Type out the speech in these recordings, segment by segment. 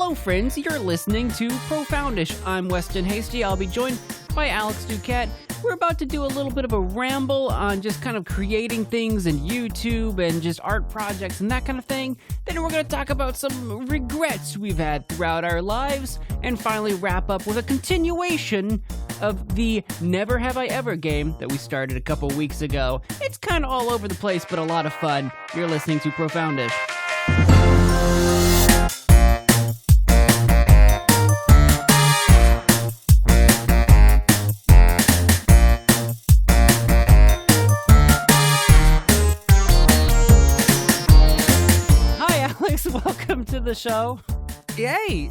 Hello, friends. You're listening to Profoundish. I'm Weston Hasty. I'll be joined by Alex Duquette. We're about to do a little bit of a ramble on just kind of creating things in YouTube and just art projects and that kind of thing. Then we're going to talk about some regrets we've had throughout our lives and finally wrap up with a continuation of the Never Have I Ever game that we started a couple weeks ago. It's kind of all over the place, but a lot of fun. You're listening to Profoundish. Welcome to the show. Yay!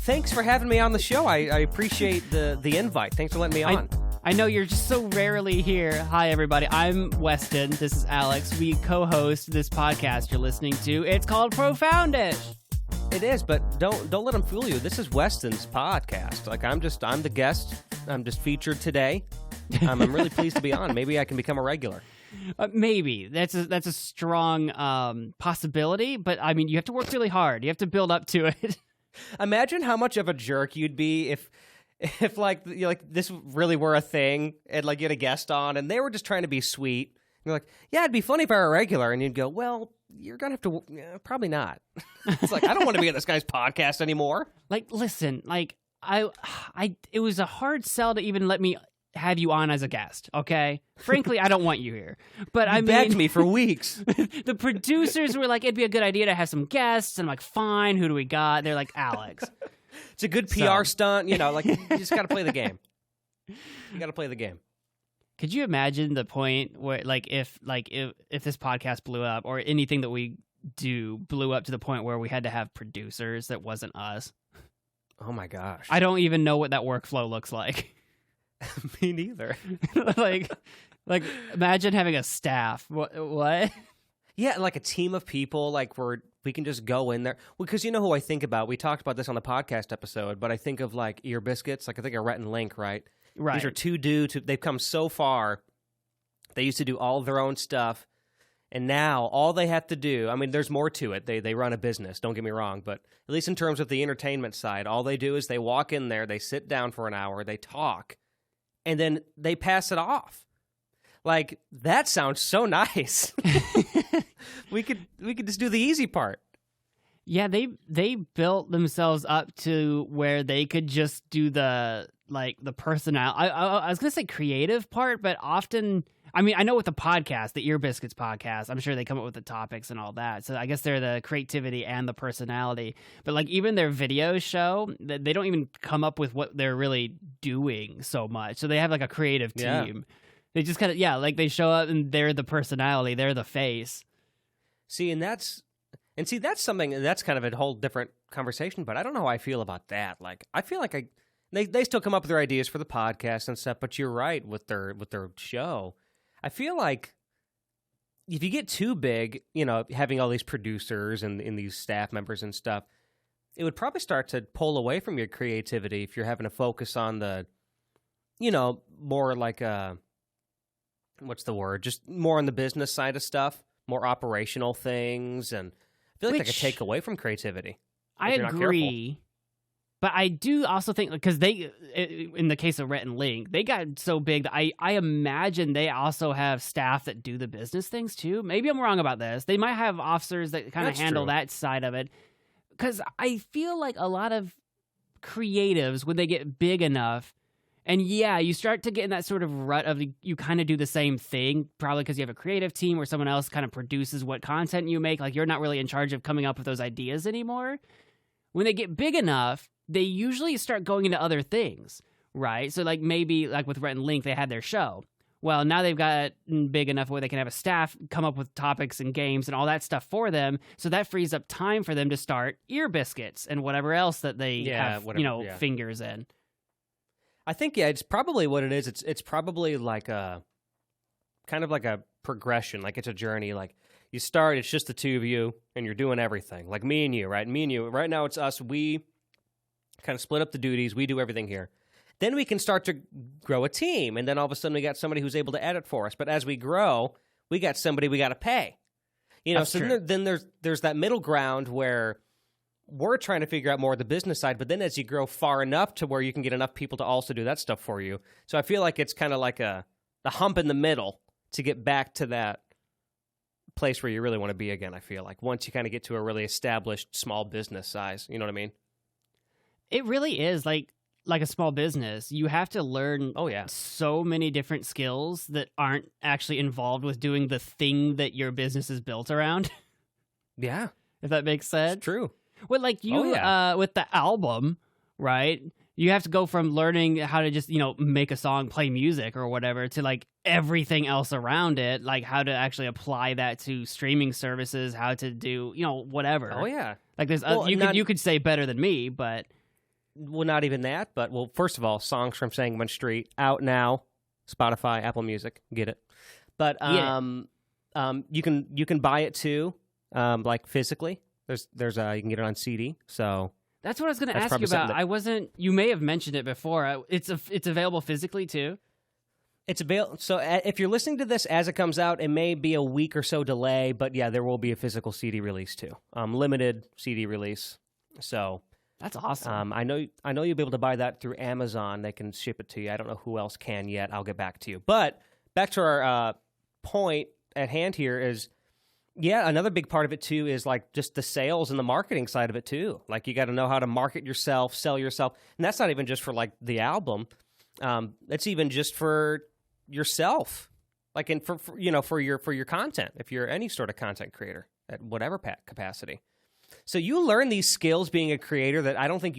Thanks for having me on the show. I appreciate the invite. Thanks for letting me on. I know you're just so rarely here. Hi, everybody. I'm Weston. This is Alex. We co-host this podcast you're listening to. It's called Profoundish. It is, but don't let them fool you. This is Weston's podcast. Like I'm the guest. I'm just featured today. I'm really pleased to be on. Maybe I can become a regular. Maybe that's a strong possibility, but I mean, you have to work really hard. You have to build up to it. Imagine how much of a jerk you'd be if like this really were a thing and like you had a guest on and they were just trying to be sweet. And you're like, yeah, it'd be funny if I were a regular, and you'd go, well, you're gonna have to probably not. It's like I don't want to be on this guy's podcast anymore. Like, listen, like it was a hard sell to even let me have you on as a guest, okay? Frankly, I don't want you here. But I begged me for weeks. The producers were like, it'd be a good idea to have some guests. And I'm like, fine, who do we got? They're like, Alex. It's a good PR stunt, like you just got to play the game. You got to play the game. Could you imagine the point where, if this podcast blew up or anything that we do blew up to the point where we had to have producers that wasn't us? Oh my gosh. I don't even know what that workflow looks like. Me neither. like imagine having a staff. What? Yeah, like a team of people, like we can just go in there. Because you know who I think about? We talked about this on the podcast episode, but I think of like Ear Biscuits. Like I think of Rhett and Link, right? Right. These are two dudes. They've come so far. They used to do all of their own stuff. And now all they have to do, I mean, there's more to it. They run a business, don't get me wrong. But at least in terms of the entertainment side, all they do is they walk in there, they sit down for an hour, they talk. And then they pass it off. Like, that sounds so nice. we could just do the easy part. Yeah, they built themselves up to where they could just do the personality. I was gonna say creative part, but often, I mean, I know with the podcast, the Ear Biscuits podcast, I'm sure they come up with the topics and all that. So I guess they're the creativity and the personality. But like even their video show, they don't even come up with what they're really doing so much. So they have like a creative team. Yeah. They just kind of, like they show up and they're the personality, they're the face. See, that's something that's kind of a whole different conversation. But I don't know how I feel about that. Like I feel like they still come up with their ideas for the podcast and stuff. But you're right with their show. I feel like if you get too big, having all these producers and these staff members and stuff, it would probably start to pull away from your creativity if you're having to focus on the, more like what's the word? Just more on the business side of stuff, more operational things. And I feel like that could take away from creativity. I agree. But I do also think, because in the case of Rhett and Link, they got so big that I imagine they also have staff that do the business things too. Maybe I'm wrong about this. They might have officers that kind of handle that side of it. Because I feel like a lot of creatives, when they get big enough, and you start to get in that sort of rut of you kind of do the same thing, probably because you have a creative team where someone else kind of produces what content you make. Like you're not really in charge of coming up with those ideas anymore. When they get big enough, they usually start going into other things, right? So like maybe like with Rhett and Link, they had their show. Well, now they've got big enough where they can have a staff come up with topics and games and all that stuff for them. So that frees up time for them to start Ear Biscuits and whatever else that they have, fingers in. I think, it's probably what it is. It's probably like a kind of like a progression, like it's a journey. Like you start, it's just the two of you and you're doing everything. Like me and you, right? Me and you. Right now it's us. We kind of split up the duties. We do everything here. Then we can start to grow a team, and then all of a sudden we got somebody who's able to edit for us. But as we grow, we got somebody we got to pay. That's so true. then there's that middle ground where we're trying to figure out more of the business side, but then as you grow far enough to where you can get enough people to also do that stuff for you. So I feel like it's kind of like the hump in the middle to get back to that place where you really want to be again, I feel like, once you kind of get to a really established small business size. You know what I mean? It really is like a small business. You have to learn so many different skills that aren't actually involved with doing the thing that your business is built around. Yeah. If that makes sense. It's true. Well, like you, with the album, right? You have to go from learning how to just, make a song, play music or whatever, to like everything else around it, like how to actually apply that to streaming services, how to do, whatever. Oh, yeah. Like there's, you could say better than me, but. Well, not even that, but first of all, Songs from Sangamon Street out now, Spotify, Apple Music, get it. But you can buy it too, like physically. There's you can get it on CD. So that's what I was going to ask you about. You may have mentioned it before. It's available physically too. It's available. So if you're listening to this as it comes out, it may be a week or so delay, but yeah, there will be a physical CD release too. Limited CD release. So. That's awesome. I know you'll be able to buy that through Amazon. They can ship it to you. I don't know who else can yet. I'll get back to you. But back to our point at hand here is, another big part of it too is like just the sales and the marketing side of it too. Like you got to know how to market yourself, sell yourself, and that's not even just for like the album. It's even just for yourself, like for your content. If you're any sort of content creator at whatever capacity. So you learn these skills being a creator that I don't think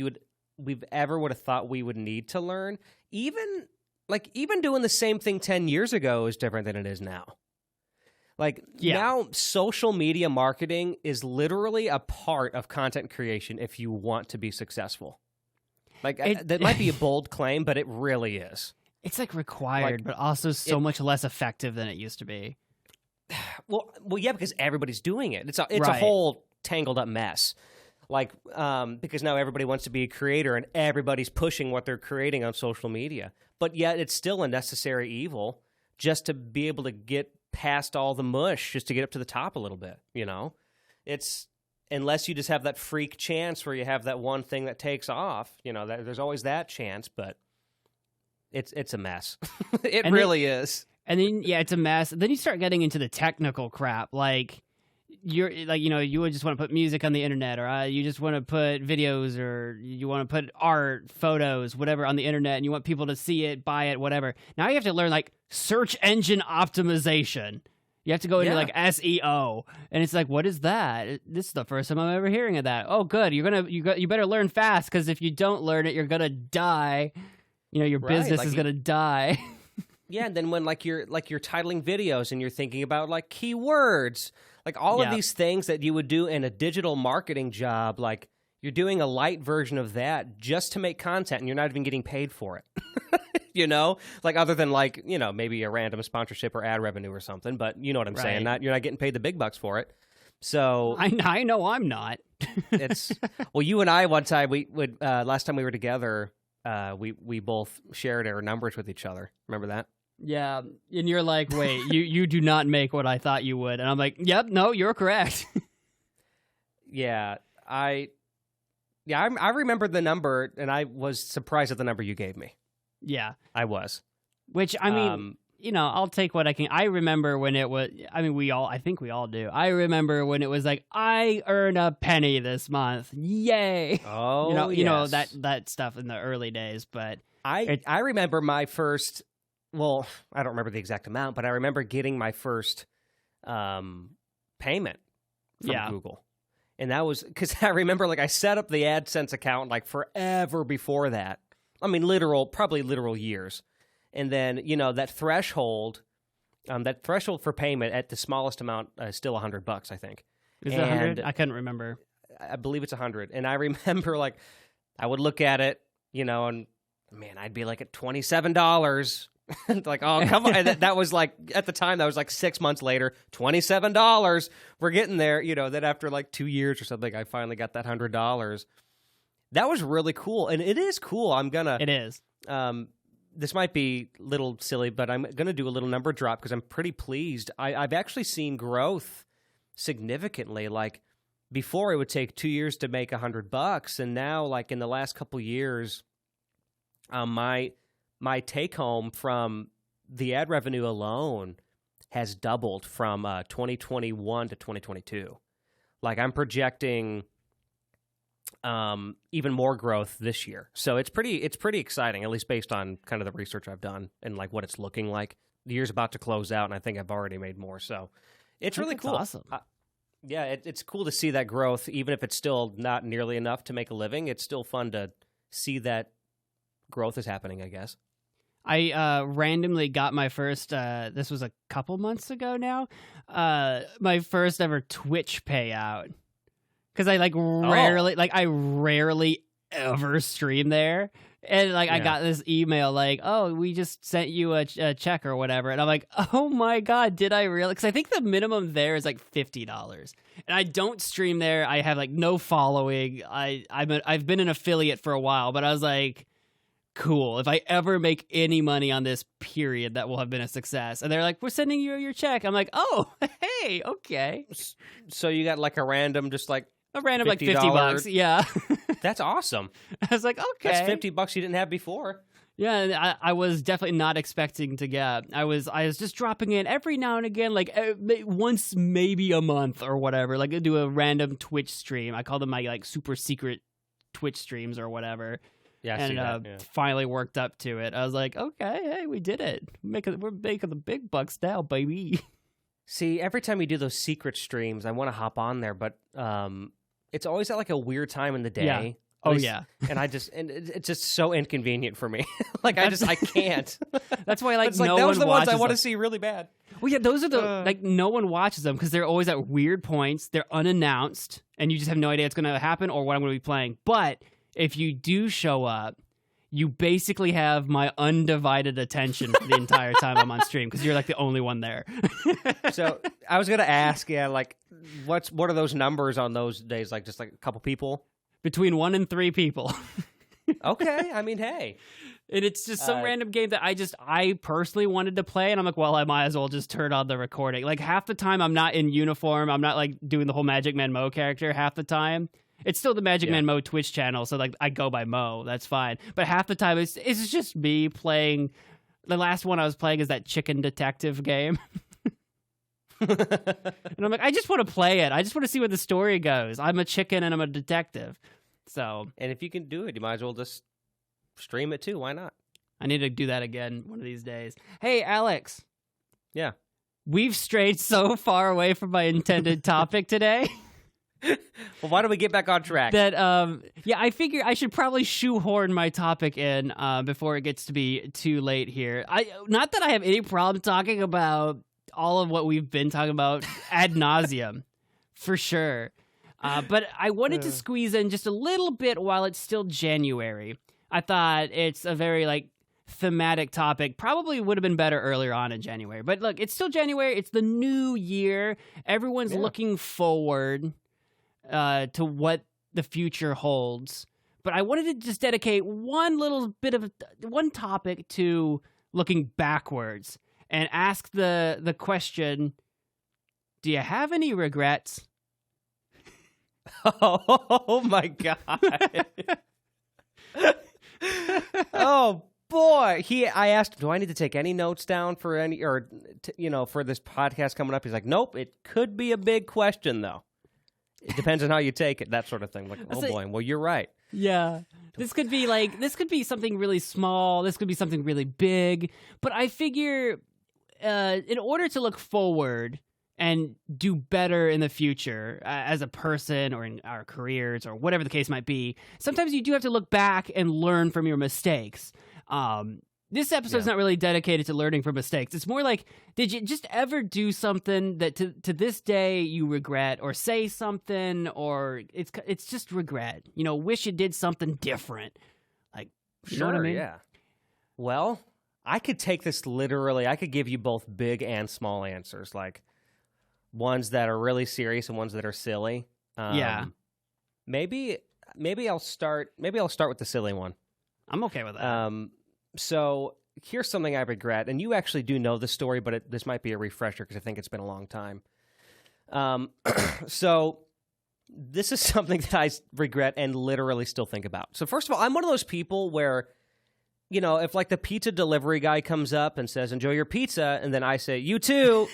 we've ever would have thought we would need to learn. Even doing the same thing 10 years ago is different than it is now. Now social media marketing is literally a part of content creation if you want to be successwell. That might be a bold claim, but it really is. It's like required, but also so much less effective than it used to be. Well, yeah, because everybody's doing it. It's a whole tangled up mess, because now everybody wants to be a creator and everybody's pushing what they're creating on social media, but yet it's still a necessary evil just to be able to get past all the mush, just to get up to the top a little bit. It's unless you just have that freak chance where you have that one thing that takes off, there's always that chance, but it's a mess. It really is. And then it's a mess. Then you start getting into the technical crap, you would just want to put music on the internet, or you just want to put videos, or you want to put art, photos, whatever on the internet, and you want people to see it, buy it, whatever. Now you have to learn search engine optimization. You have to go into SEO, and it's like, what is that? This is the first time I'm ever hearing of that. Oh, good. You better learn fast, because if you don't learn it, you're gonna die. Your business is gonna die. Yeah, and then when you're titling videos and you're thinking about keywords. All of these things that you would do in a digital marketing job, you're doing a light version of that just to make content, and you're not even getting paid for it. Other than maybe a random sponsorship or ad revenue or something, but you know what I'm saying. You're not getting paid the big bucks for it. So I know I'm not. You and I one time we would last time we were together, we both shared our numbers with each other. Remember that? Yeah, and you're like, wait, you do not make what I thought you would. And I'm like, yep, no, you're correct. I remember the number, and I was surprised at the number you gave me. Yeah. I was. Which, I mean, I'll take what I can. I remember when it was, I think we all do. I remember when it was I earned a penny this month. Yay. Oh, that stuff in the early days, but. I remember my first... Well, I don't remember the exact amount, but I remember getting my first payment from Google. And that was because I remember I set up the AdSense account forever before that. I mean, probably literal years. And then, that threshold for payment at the smallest amount is still $100, I think. Is it 100? I couldn't remember. I believe it's 100. And I remember I would look at it, and man, I'd be at $27. Oh, come on. That was at the time, that was 6 months later, $27. We're getting there. Then after 2 years or something, I finally got that $100. That was really cool. And it is cool. It is. This might be a little silly, but I'm going to do a little number drop because I'm pretty pleased. I've actually seen growth significantly. before it would take 2 years to make $100, and now, like, in the last couple years, my take home from the ad revenue alone has doubled from 2021 to 2022. Like, I'm projecting even more growth this year. So it's pretty exciting, at least based on kind of the research I've done and like what it's looking like. The year's about to close out, and I think I've already made more. So it's really cool. Awesome. Yeah, it's cool to see that growth, even if it's still not nearly enough to make a living. It's still fun to see that growth is happening, I guess. I randomly got my first, this was a couple months ago now, my first ever Twitch payout. Because I rarely ever stream there. And I got this email like, oh, we just sent you a check or whatever. And I'm like, oh my God, did I really? Because I think the minimum there is like $50. And I don't stream there. I have like no following. I've been an affiliate for a while, but I was like, cool. If I ever make any money on this, period, that will have been a success. And they're like, we're sending you your check. I'm like, oh, hey, okay. So you got like a random $50, like $50. Yeah. That's awesome. I was like, okay. That's $50 you didn't have before. Yeah, I was definitely not expecting to get. I was just dropping in every now and again, like once maybe a month or whatever. Like I do a random Twitch stream. I call them my like super secret Twitch streams or whatever. Yeah, and finally worked up to it. I was like, okay, hey, we did it. We're making the big bucks now, baby. See, every time we do those secret streams, I want to hop on there, but it's always at like a weird time in the day. Yeah. Oh yeah. And it's just so inconvenient for me. Like I can't. That's why those are the ones I want to see really bad. Well, yeah, those are the like no one watches them because they're always at weird points. They're unannounced, and you just have no idea what's going to happen or what I'm going to be playing. But if you do show up, you basically have my undivided attention for the entire time I'm on stream because you're like the only one there. So I was gonna ask, like, what are those numbers on those days? Like just like a couple people, between 1 and 3 people. Okay, I mean, hey, and it's just some random game that I personally wanted to play, and I'm like, well, I might as well just turn on the recording. Like half the time I'm not in uniform, I'm not like doing the whole Magic Man Mo character. Half the time. It's still the Magic Man Mo Twitch channel, so like I go by Mo, that's fine. But half the time it's just me playing. The last one I was playing is that chicken detective game. And I'm like, I just want to play it. I just want to see where the story goes. I'm a chicken and I'm a detective. So, and if you can do it, you might as well just stream it too. Why not? I need to do that again one of these days. Hey, Alex. Yeah. We've strayed so far away from my intended topic today. Well, why don't we get back on track? That I figure I should probably shoehorn my topic in before it gets to be too late here. Not that I have any problem talking about all of what we've been talking about ad nauseum, for sure. But I wanted to squeeze in just a little bit while it's still January. I thought it's a very like thematic topic. Probably would have been better earlier on in January. But look, it's still January. It's the new year. Everyone's looking forward to what the future holds. But I wanted to just dedicate one topic to looking backwards and ask the question, do you have any regrets? Oh my God. Oh boy. I asked him, do I need to take any notes down for for this podcast coming up? He's like, nope, it could be a big question though. It depends on how you take it, that sort of thing. Like, oh boy, well, you're right. Yeah. This could be something really small. This could be something really big. But I figure in order to look forward and do better in the future as a person or in our careers or whatever the case might be, sometimes you do have to look back and learn from your mistakes. This episode's not really dedicated to learning from mistakes. It's more like, did you just ever do something that to this day you regret, or say something, or it's just regret? Wish you did something different. Like, you know what I mean? Yeah. Well, I could take this literally. I could give you both big and small answers, like ones that are really serious and ones that are silly. Maybe I'll start with the silly one. I'm okay with that. So here's something I regret, and you actually do know this story, but this might be a refresher because I think it's been a long time. So this is something that I regret and literally still think about. So first of all, I'm one of those people where, you know, if like the pizza delivery guy comes up and says, "Enjoy your pizza," and then I say, "You too,"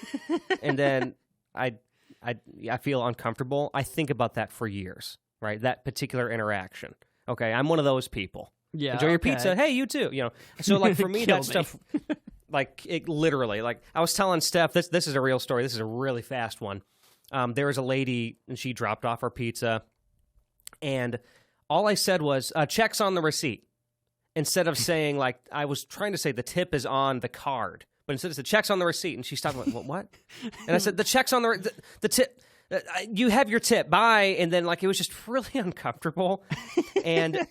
and then I feel uncomfortable. I think about that for years, right? That particular interaction. Okay, I'm one of those people. Yeah. Enjoy your pizza. Hey, you too. You know, so like for me, Kill that me. stuff, like it literally, like I was telling Steph, this is a real story. This is a really fast one. There was a lady and she dropped off her pizza, and all I said was, "Check's on the receipt." Instead of saying, like, I was trying to say the tip is on the card, but instead it said check's on the receipt, and she stopped and went, what? And I said, the check's on the tip. You have your tip. Bye. And then, like, it was just really uncomfortable. And,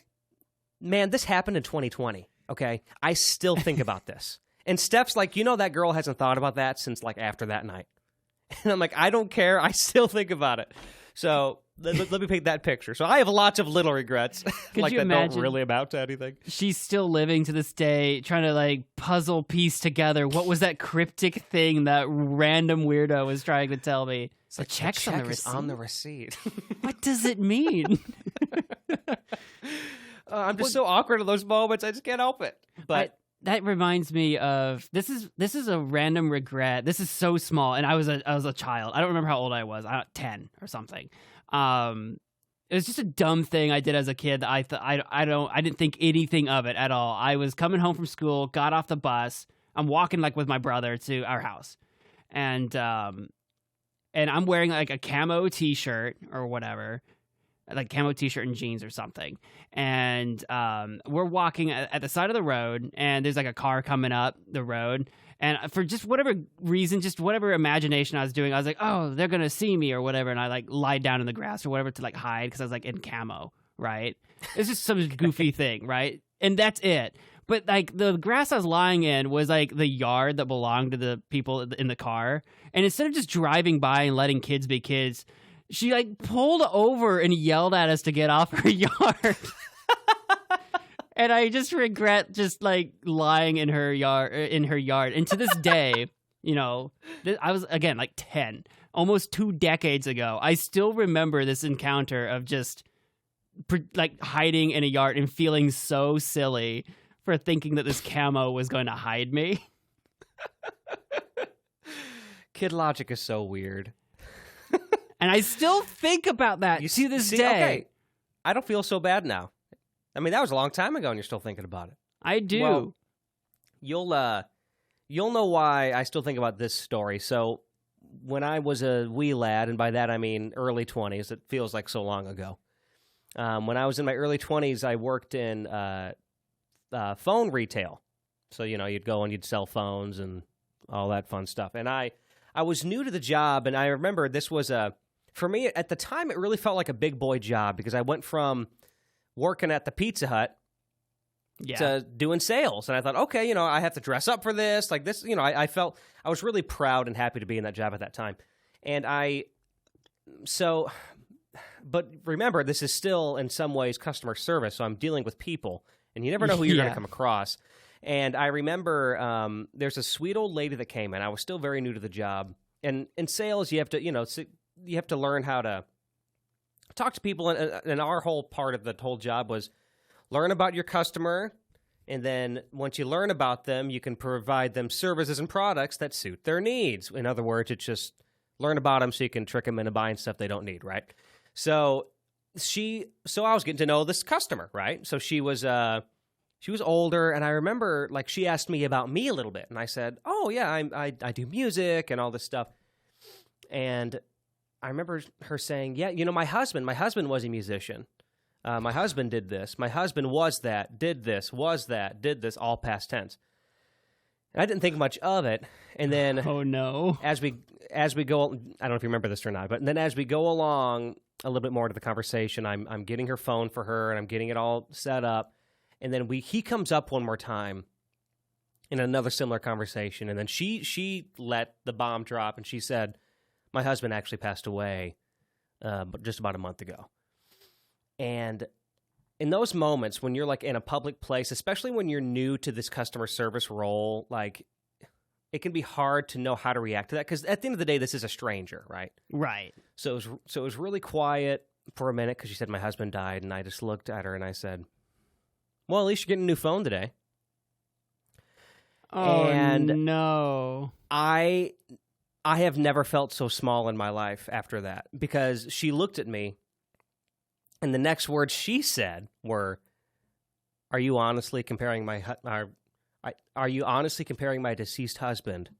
man, this happened in 2020, okay? I still think about this. And Steph's like, you know, that girl hasn't thought about that since, like, after that night. And I'm like, I don't care. I still think about it. So let me paint that picture. So I have lots of little regrets, like you that imagine don't really amount to anything. She's still living to this day, trying to like puzzle piece together what was that cryptic thing that random weirdo was trying to tell me. It's like, check's the check on the is receipt. on the receipt. What does it mean? I'm just so awkward in those moments. I just can't help it. But that reminds me of this is a random regret. This is so small, and I was a child. I don't remember how old I was. 10 or something. It was just a dumb thing I did as a kid. That I didn't think anything of it at all. I was coming home from school, got off the bus. I'm walking like with my brother to our house, and I'm wearing like a camo T-shirt or whatever. Like camo T-shirt and jeans or something, and we're walking at the side of the road, and there's like a car coming up the road, and for just whatever reason, just whatever imagination I was doing, I was like, oh, they're gonna see me or whatever, and I like lied down in the grass or whatever to like hide because I was like in camo, right? It's just some goofy thing, right? And that's it. But like the grass I was lying in was like the yard that belonged to the people in the car, and instead of just driving by and letting kids be kids, she like pulled over and yelled at us to get off her yard. And I just regret just like lying in her yard. And to this day, you know, I was again like 10, almost 2 decades ago. I still remember this encounter of just like hiding in a yard and feeling so silly for thinking that this camo was going to hide me. kid logic is so weird. And I still think about that to this day. Okay. I don't feel so bad now. I mean, that was a long time ago, and you're still thinking about it. I do. Well, you'll know why I still think about this story. So, when I was a wee lad, and by that I mean early 20s, it feels like so long ago. When I was in my early 20s, I worked in phone retail. So, you know, you'd go and you'd sell phones and all that fun stuff. And I was new to the job, and I remember this was for me, at the time, it really felt like a big boy job because I went from working at the Pizza Hut to doing sales. And I thought, okay, you know, I have to dress up for this. Like this, you know, I felt I was really proud and happy to be in that job at that time. And but remember, this is still in some ways customer service. So I'm dealing with people, and you never know who you're going to come across. And I remember there's a sweet old lady that came in. I was still very new to the job. And in sales, you have to, you know, you have to learn how to talk to people. And our whole part of the whole job was learn about your customer. And then once you learn about them, you can provide them services and products that suit their needs. In other words, it's just learn about them so you can trick them into buying stuff they don't need, right? So I was getting to know this customer, right? So she was older, and I remember like she asked me about me a little bit, and I said, "Oh yeah, I do music and all this stuff." And I remember her saying, "Yeah, you know, my husband was a musician. My husband did this. My husband was that, did this, was that, did this, all past tense." And I didn't think much of it. And then, oh no, as we go, I don't know if you remember this or not, but then as we go along a little bit more into the conversation, I'm getting her phone for her, and I'm getting it all set up. And then he comes up one more time in another similar conversation, and then she let the bomb drop, and she said, "My husband actually passed away just about a month ago." And in those moments when you're like in a public place, especially when you're new to this customer service role, like it can be hard to know how to react to that because at the end of the day, this is a stranger, right? Right. So it was really quiet. for a minute because she said my husband died, and I just looked at her and I said, well, at least you're getting a new phone today. Oh, and no. I have never felt so small in my life after that, because she looked at me, and the next words she said were, "Are you honestly comparing are you honestly comparing my deceased husband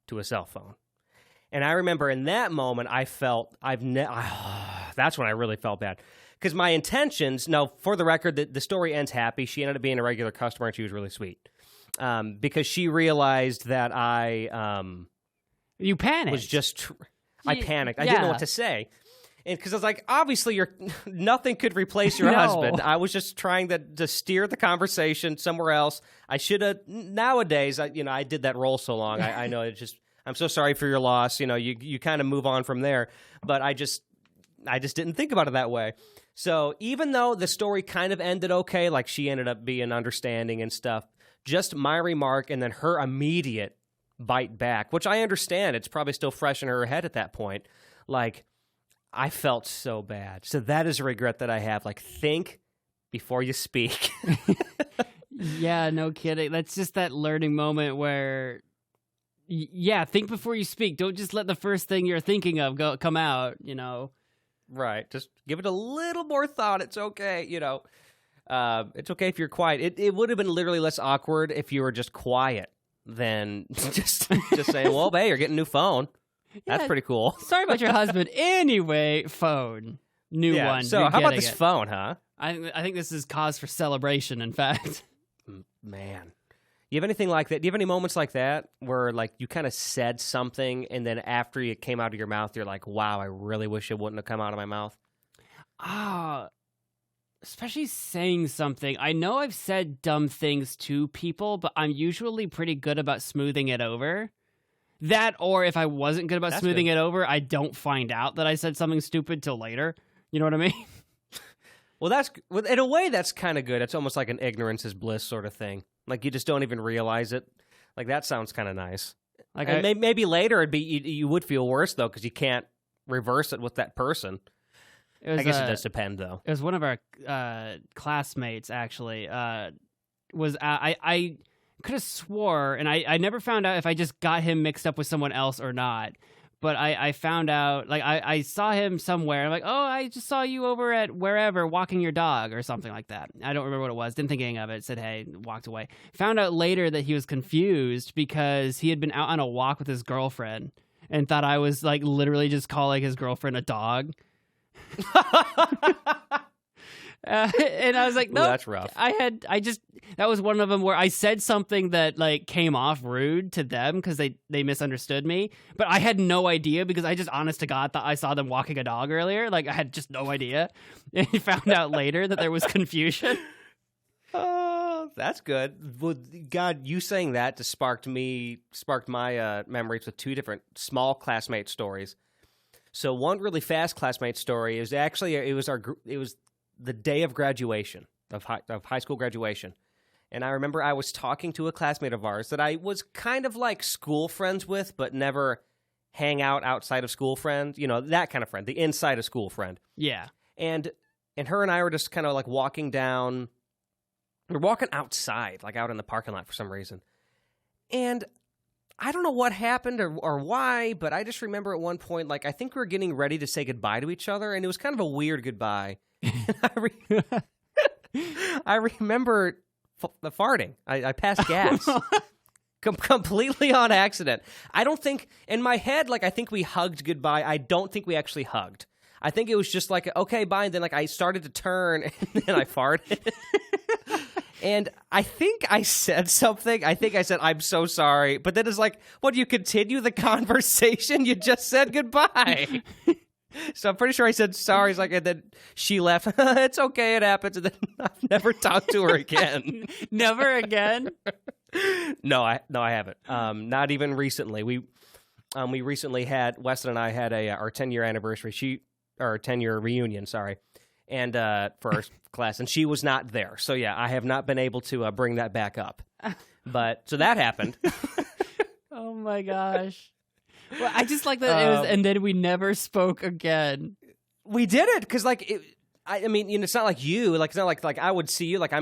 to a cell phone?" And I remember in that moment, I felt that's when I really felt bad, because my intentions. Now, for the record, the story ends happy. She ended up being a regular customer, and she was really sweet. Because she realized that You panicked. was just I panicked. I yeah. didn't know what to say, and because I was like, obviously, nothing could replace your No. husband. I was just trying to steer the conversation somewhere else. I should have. Nowadays, I did that role so long. I know it just. I'm so sorry for your loss. You kind of move on from there, but I just didn't think about it that way. So even though the story kind of ended okay, like she ended up being understanding and stuff, just my remark and then her immediate bite back, which I understand, it's probably still fresh in her head at that point. Like, I felt so bad. So that is a regret that I have. Like, think before you speak. Yeah, no kidding. That's just that learning moment where, think before you speak. Don't just let the first thing you're thinking of come out, Right. Just give it a little more thought. It's okay, It's okay if you're quiet. It would have been literally less awkward if you were just quiet than just saying, well, hey, you're getting a new phone. That's pretty cool. Sorry about your husband. Anyway, phone. New one. So You're how about getting this it. phone, huh? I think this is cause for celebration, in fact. Man. You have anything like that? Do you have any moments like that where, like, you kind of said something and then after it came out of your mouth, you're like, wow, I really wish it wouldn't have come out of my mouth? Especially saying something. I know I've said dumb things to people, but I'm usually pretty good about smoothing it over. That, or if I wasn't good about smoothing it over, I don't find out that I said something stupid till later. You know what I mean? Well, in a way, that's kind of good. It's almost like an ignorance is bliss sort of thing. Like, you just don't even realize it. Like, that sounds kind of nice. Like, maybe later you would feel worse, though, because you can't reverse it with that person. I guess it does depend, though. It was one of our classmates, actually. I could have swore, and I never found out if I just got him mixed up with someone else or not. But I found out, like, I saw him somewhere. I'm like, oh, I just saw you over at wherever walking your dog or something like that. I don't remember what it was. Didn't think anything of it. Said, hey, walked away. Found out later that he was confused because he had been out on a walk with his girlfriend and thought I was, like, literally just calling his girlfriend a dog. And I was like, no, that's rough. That was one of them where I said something that, like, came off rude to them because they misunderstood me, but I had no idea because I just, honest to God, thought I saw them walking a dog earlier. Like, I had just no idea. And he found out later that there was confusion. That's good. Well, God, you saying that just sparked my memories with two different small classmate stories. So one really fast classmate story is actually it was the day of graduation of high school graduation, and I remember I was talking to a classmate of ours that I was kind of like school friends with, but never hang out outside of school friend. That kind of friend, the inside of school friend. Yeah, and her and I were just kind of like walking down. We're walking outside, like out in the parking lot for some reason, and I don't know what happened or why, but I just remember at one point, like, I think we were getting ready to say goodbye to each other, and it was kind of a weird goodbye. I remember farting. I passed gas. Completely on accident. I don't think, in my head, like, I think we hugged goodbye. I don't think we actually hugged. I think it was just like, okay, bye, and then, like, I started to turn, and then I farted. And I think I said something. I think I said, I'm so sorry. But then it's like, what, you continue the conversation? You just said goodbye. So I'm pretty sure I said sorry. It's like, and then she left. It's okay, it happens. And then I've never talked to her again. Never again? No, I haven't. Not even recently. We recently had, Weston and I had our 10-year anniversary. Or 10-year reunion, sorry. And for our class, and she was not there. So yeah, I have not been able to bring that back up. But so that happened. Oh my gosh! Well, I just like that it was, and then we never spoke again. We did it because, like, I mean, it's not like you. Like, it's not like I would see you. Like,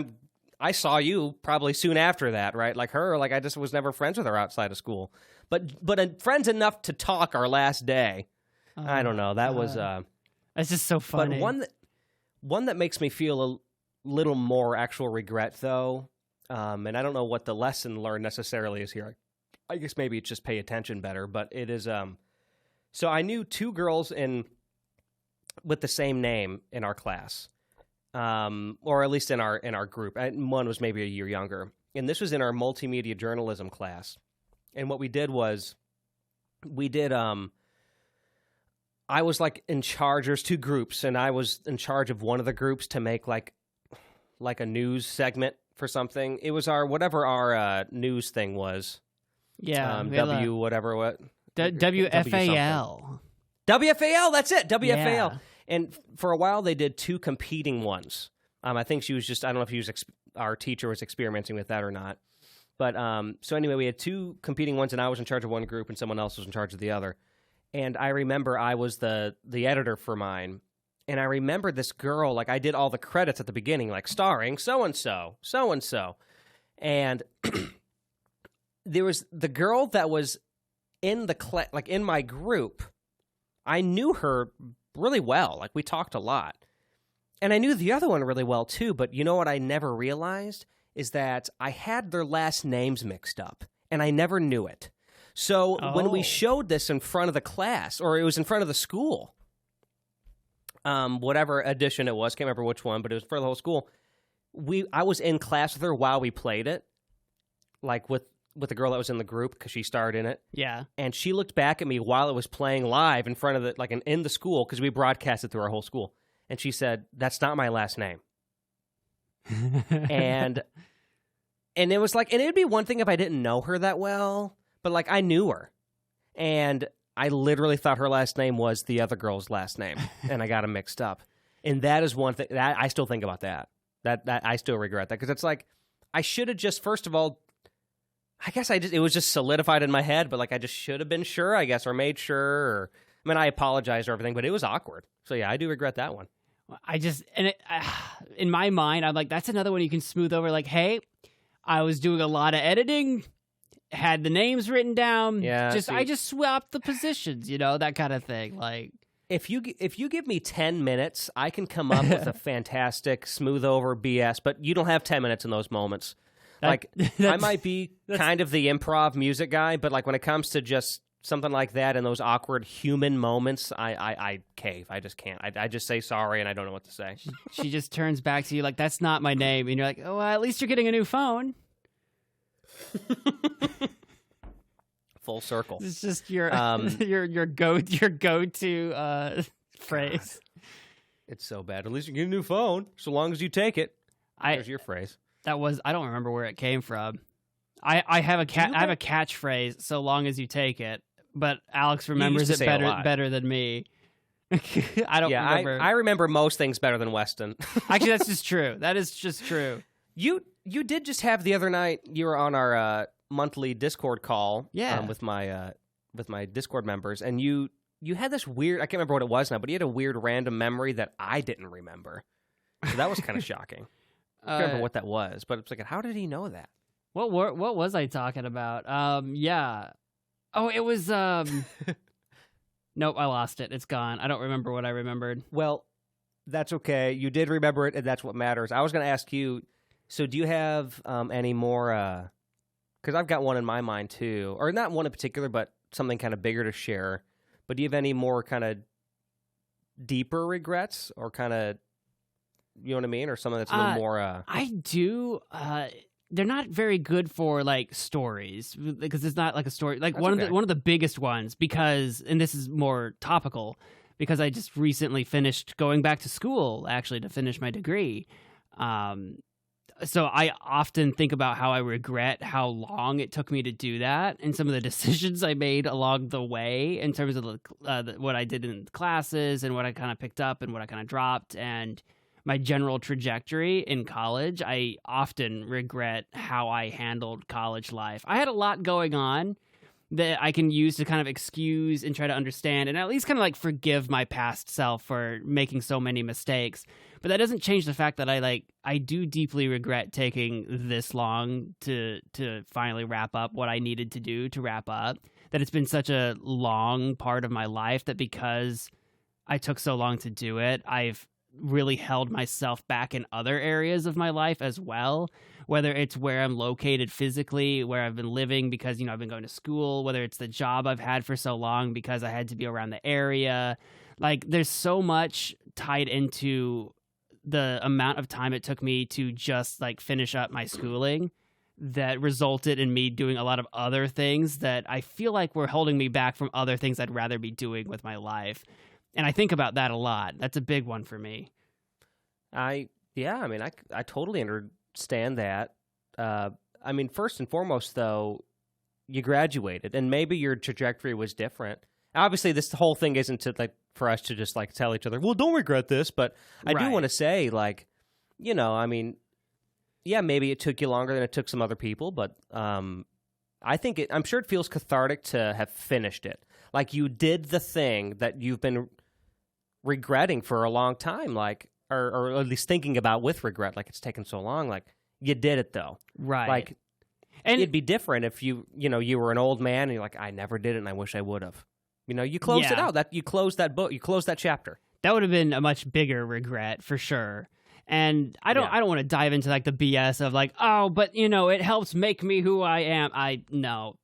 I saw you probably soon after that, right? Like her. Like, I just was never friends with her outside of school. But friends enough to talk our last day. I don't know. That was. It's just so funny. But one that makes me feel a little more actual regret, though, and I don't know what the lesson learned necessarily is here. I guess maybe it's just pay attention better. But it is. So I knew two girls with the same name in our class, or at least in our group. One was maybe a year younger, and this was in our multimedia journalism class. And what we did was, I was like in charge. There's two groups, and I was in charge of one of the groups to make like a news segment for something. It was whatever our news thing was. Yeah, WFAL. WFAL, that's it. WFAL. Yeah. And for a while, they did two competing ones. I think she was I don't know if our teacher was experimenting with that or not. But so anyway, we had two competing ones, and I was in charge of one group, and someone else was in charge of the other. And I remember I was the editor for mine. And I remember this girl, like I did all the credits at the beginning, like starring so-and-so, so-and-so. And there was the girl that was in in my group. I knew her really well. Like, we talked a lot. And I knew the other one really well, too. But you know what I never realized is that I had their last names mixed up, and I never knew it. So when we showed this in front of the class, or it was in front of the school, whatever edition it was, can't remember which one, but it was for the whole school, I was in class with her while we played it, like with the girl that was in the group because she starred in it. Yeah. And she looked back at me while it was playing live in front of in the school, because we broadcast it through our whole school. And she said, "That's not my last name." and it was like, and it'd be one thing if I didn't know her that well, but like I knew her. And I literally thought her last name was the other girl's last name, and I got them mixed up. And that is one thing that I still think about that I still regret that, because it's like, I should have just, first of all, I guess it was just solidified in my head, but like I just should have been sure, I guess, or made sure. Or, I mean, I apologize for everything, but it was awkward. So yeah, I do regret that one. In my mind, I'm like, that's another one you can smooth over. Like, hey, I was doing a lot of editing, had the names written down. Yeah, I just swapped the positions, that kind of thing. Like, if you give me 10 minutes, I can come up with a fantastic smooth over BS. But you don't have 10 minutes in those moments. Like, I might be kind of the improv music guy, but like when it comes to just something like that and those awkward human moments, I cave. I just can't. I just say sorry, and I don't know what to say. She just turns back to you like, "That's not my name," and you're like, "Oh, well, at least you're getting a new phone." Full circle. It's just your go-to phrase. God. It's so bad. At least you get a new phone, so long as you take it. There's your phrase. I don't remember where it came from. I have a catchphrase, so long as you take it, but Alex remembers it better than me. I don't remember. I remember most things better than Weston. Actually, that's just true. That is just true. You did just have the other night, you were on our monthly Discord call with my Discord members, and you had this weird, I can't remember what it was now, but you had a weird random memory that I didn't remember. So that was kind of shocking. I can't remember what that was, but it's like, how did he know that? What was I talking about? Yeah. Oh, it was. Nope, I lost it. It's gone. I don't remember what I remembered. Well, that's okay. You did remember it, and that's what matters. I was going to ask you, so do you have any more? Because I've got one in my mind too, or not one in particular, but something kind of bigger to share. But do you have any more kind of deeper regrets, or kind of, you know what I mean, or something that's a little more? I do. They're not very good for like stories, because it's not like a story. Like one of the biggest ones, because, and this is more topical, because I just recently finished going back to school actually to finish my degree. So I often think about how I regret how long it took me to do that, and some of the decisions I made along the way in terms of what I did in classes and what I kind of picked up and what I kind of dropped, and my general trajectory in college. I often regret how I handled college life. I had a lot going on, that I can use to kind of excuse and try to understand and at least kind of like forgive my past self for making so many mistakes. But that doesn't change the fact that I do deeply regret taking this long to finally wrap up what I needed to do to wrap up. That it's been such a long part of my life that because I took so long to do it, I've really held myself back in other areas of my life as well, whether it's where I'm located physically, where I've been living because, I've been going to school, whether it's the job I've had for so long because I had to be around the area. Like, there's so much tied into the amount of time it took me to just like finish up my schooling that resulted in me doing a lot of other things that I feel like were holding me back from other things I'd rather be doing with my life. And I think about that a lot. That's a big one for me. I totally understand that. First and foremost, though, you graduated, and maybe your trajectory was different. Obviously, this whole thing isn't to for us to just tell each other, well, don't regret this. But I do want to say, maybe it took you longer than it took some other people, but I'm sure it feels cathartic to have finished it. Like you did the thing that you've been regretting for a long time, or at least thinking about with regret, like it's taken so long. Like you did it though, right? And it'd be different if you were an old man and you're like, I never did it, and I wish I would have. You closed it out. That you closed that book. You closed that chapter. That would have been a much bigger regret for sure. And I don't want to dive into the BS of but it helps make me who I am. No.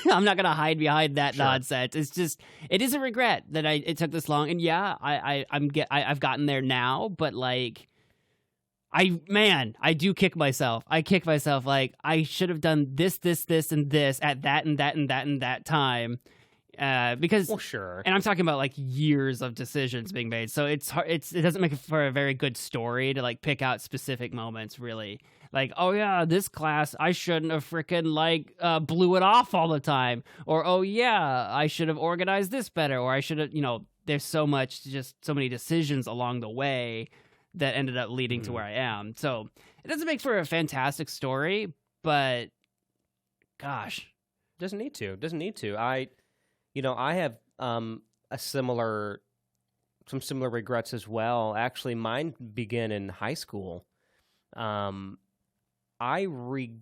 I'm not gonna hide behind that nonsense. It's just it is a regret that it took this long. And I've gotten there now, but I do kick myself. I kick myself I should have done this, and this at that and that and that and that time. Because and I'm talking about years of decisions being made, so it's hard. It doesn't make it for a very good story to pick out specific moments. Really, oh yeah, this class I shouldn't have freaking blew it off all the time, or oh yeah, I should have organized this better, or I should have there's so many decisions along the way that ended up leading to where I am. So it doesn't make for a fantastic story, but gosh, doesn't need to. I have some similar regrets as well. Actually, mine begin in high school. I regret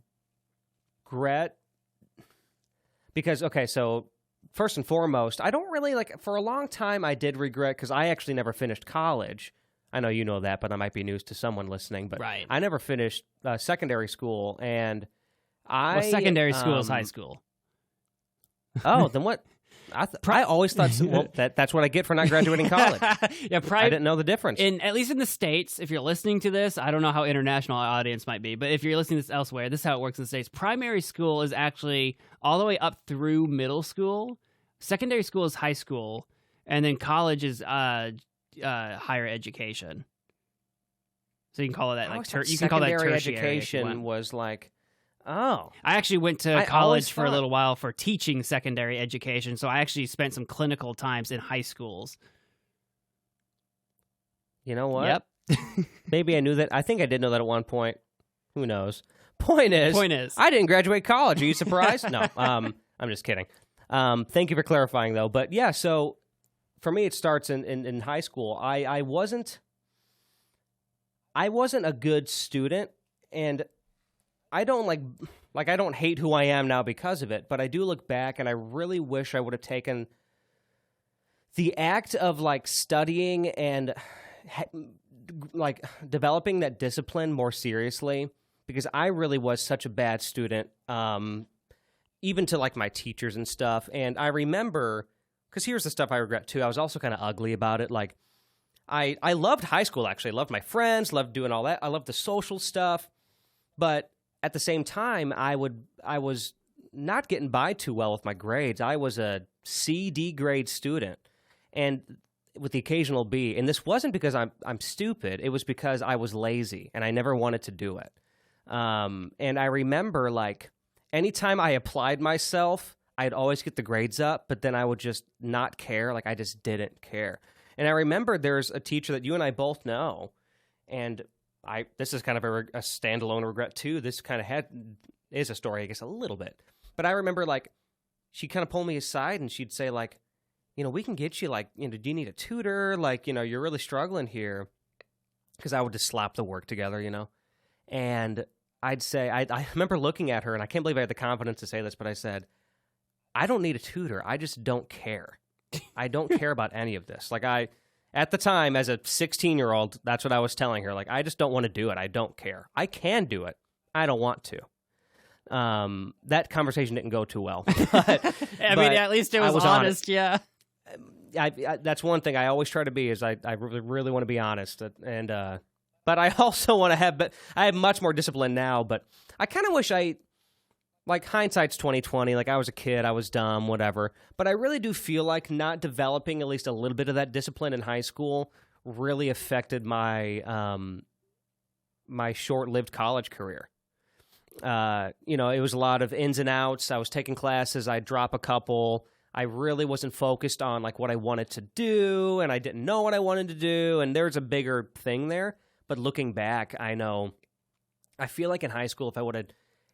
because, so first and foremost, I don't really for a long time I did regret because I actually never finished college. I know you know that, but that might be news to someone listening. But I never finished secondary school, and secondary school is high school. Oh, then what? I always thought that's what I get for not graduating college. Yeah, I didn't know the difference. At least in the States, if you're listening to this, I don't know how international our audience might be, but if you're listening to this elsewhere, this is how it works in the States. Primary school is actually all the way up through middle school. Secondary school is high school, and then college is higher education. So you can call it that. You can call that tertiary education. Was oh. I actually went to college for a little while for teaching secondary education, so I actually spent some clinical times in high schools. You know what? Yep. Maybe I knew that. I think I did know that at one point. Who knows? Point is, I didn't graduate college. Are you surprised? No. I'm just kidding. Thank you for clarifying, though. But yeah, so for me, it starts in high school. I wasn't a good student, and I don't I don't hate who I am now because of it, but I do look back and I really wish I would have taken the act of studying and developing that discipline more seriously, because I really was such a bad student, even to my teachers and stuff. And I remember, because here's the stuff I regret too. I was also kind of ugly about it. I loved high school, actually. I loved my friends, loved doing all that. I loved the social stuff, but at the same time, I was not getting by too well with my grades. I was a C, D grade student, and with the occasional B. And this wasn't because I'm stupid. It was because I was lazy, and I never wanted to do it. And I remember, anytime I applied myself, I'd always get the grades up, but then I would just not care. I just didn't care. And I remember there's a teacher that you and I both know, and this is kind of a standalone regret too. This kind of is a story, I guess, a little bit. But I remember she'd kind of pull me aside and she'd say, like, we can get you, like, do you need a tutor? Like, you're really struggling here. Because I would just slap the work together, And I'd say, I remember looking at her, and I can't believe I had the confidence to say this, but I said, I don't need a tutor. I just don't care. I don't care about any of this. Like, at the time, as a 16-year-old, that's what I was telling her. Like, I just don't want to do it. I don't care. I can do it. I don't want to. That conversation didn't go too well. But, I mean, at least it was honest, yeah. That's one thing I always try to be is I really want to be honest, and but I also want to have. But I have much more discipline now. But I kind of wish like hindsight's 20/20. Like I was a kid, I was dumb, whatever. But I really do feel like not developing at least a little bit of that discipline in high school really affected my my short-lived college career. It was a lot of ins and outs. I was taking classes, I'd drop a couple. I really wasn't focused on like what I wanted to do, and I didn't know what I wanted to do, and there's a bigger thing there. But looking back, I feel like in high school, if I would have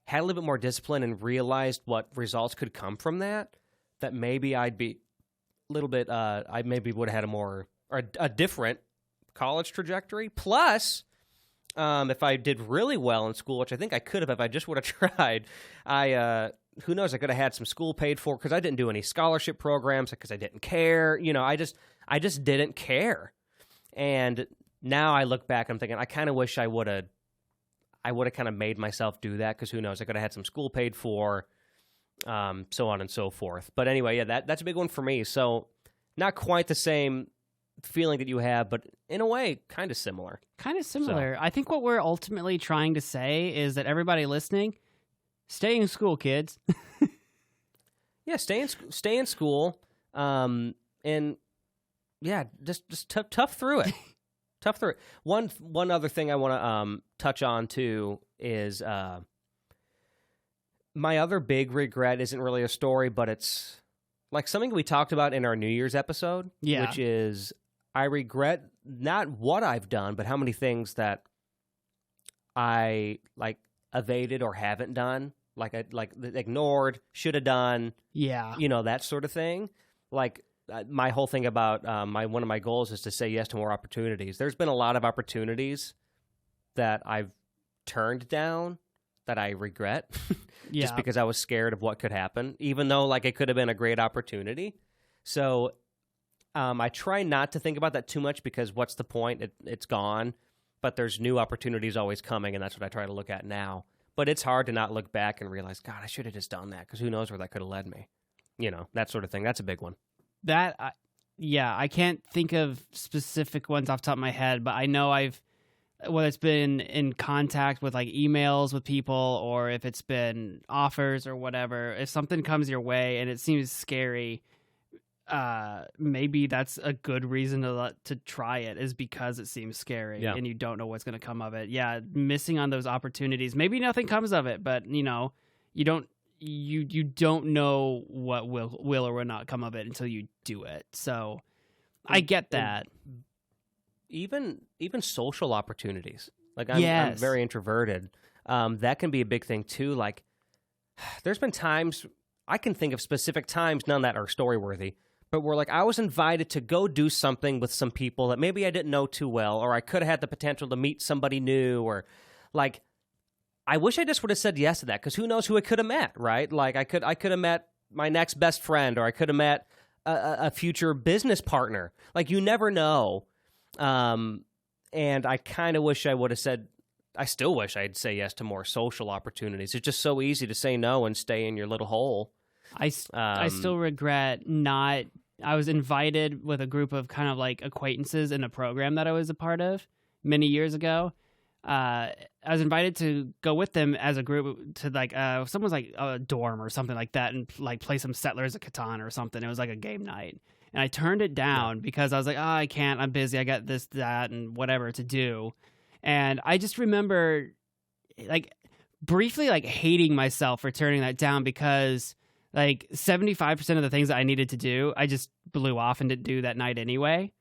had a little bit more discipline and realized what results could come from that maybe I'd be a little bit, I maybe would have had a different college trajectory. Plus, if I did really well in school, which I think I could have if I just would have tried, who knows, I could have had some school paid for because I didn't do any scholarship programs because I didn't care. I just didn't care. And now I look back, I'm thinking, I kind of wish I would have kind of made myself do that because who knows, I could have had some school paid for, so on and so forth. But anyway, yeah, that's a big one for me. So not quite the same feeling that you have, but in a way, kind of similar. Kind of similar. So. I think what we're ultimately trying to say is that everybody listening, stay in school, kids. Yeah, stay in school, and yeah, just tough through it. Tough through it. One other thing I want to touch on too is my other big regret isn't really a story, but it's like something we talked about in our New Year's episode. Yeah. Which is I regret not what I've done, but how many things that I like evaded or haven't done. Like ignored, should have done, yeah, that sort of thing. Like my whole thing about one of my goals is to say yes to more opportunities. There's been a lot of opportunities that I've turned down that I regret, just because I was scared of what could happen, even though like it could have been a great opportunity. So I try not to think about that too much because what's the point? It's gone. But there's new opportunities always coming, and that's what I try to look at now. But it's hard to not look back and realize, God, I should have just done that because who knows where that could have led me. That sort of thing. That's a big one. I can't think of specific ones off the top of my head, but I know whether it's been in contact with like emails with people or if it's been offers or whatever, if something comes your way and it seems scary, maybe that's a good reason to try it is because it seems scary and you don't know what's going to come of it. Yeah, missing on those opportunities. Maybe nothing comes of it, but you don't know what will or will not come of it until you do it. So I get that. Even social opportunities. Like I'm very introverted. That can be a big thing too. Like there's been times I can think of specific times, none that are story worthy, but where like I was invited to go do something with some people that maybe I didn't know too well, or I could have had the potential to meet somebody new, or like I wish I just would have said yes to that because who knows who I could have met, right? Like I could have met my next best friend, or I could have met a future business partner. Like you never know. And I kind of wish I would have said. I still wish I'd say yes to more social opportunities. It's just so easy to say no and stay in your little hole. I still regret not. I was invited with a group of kind of like acquaintances in a program that I was a part of many years ago. I was invited to go with them as a group to like someone's like a dorm or something like that and like play some Settlers of Catan or something. It was like a game night. And I turned it down because I was like, oh, I can't. I'm busy. I got this, that, and whatever to do. And I just remember like briefly like hating myself for turning that down because like 75% of the things that I needed to do, I just blew off and didn't do that night anyway.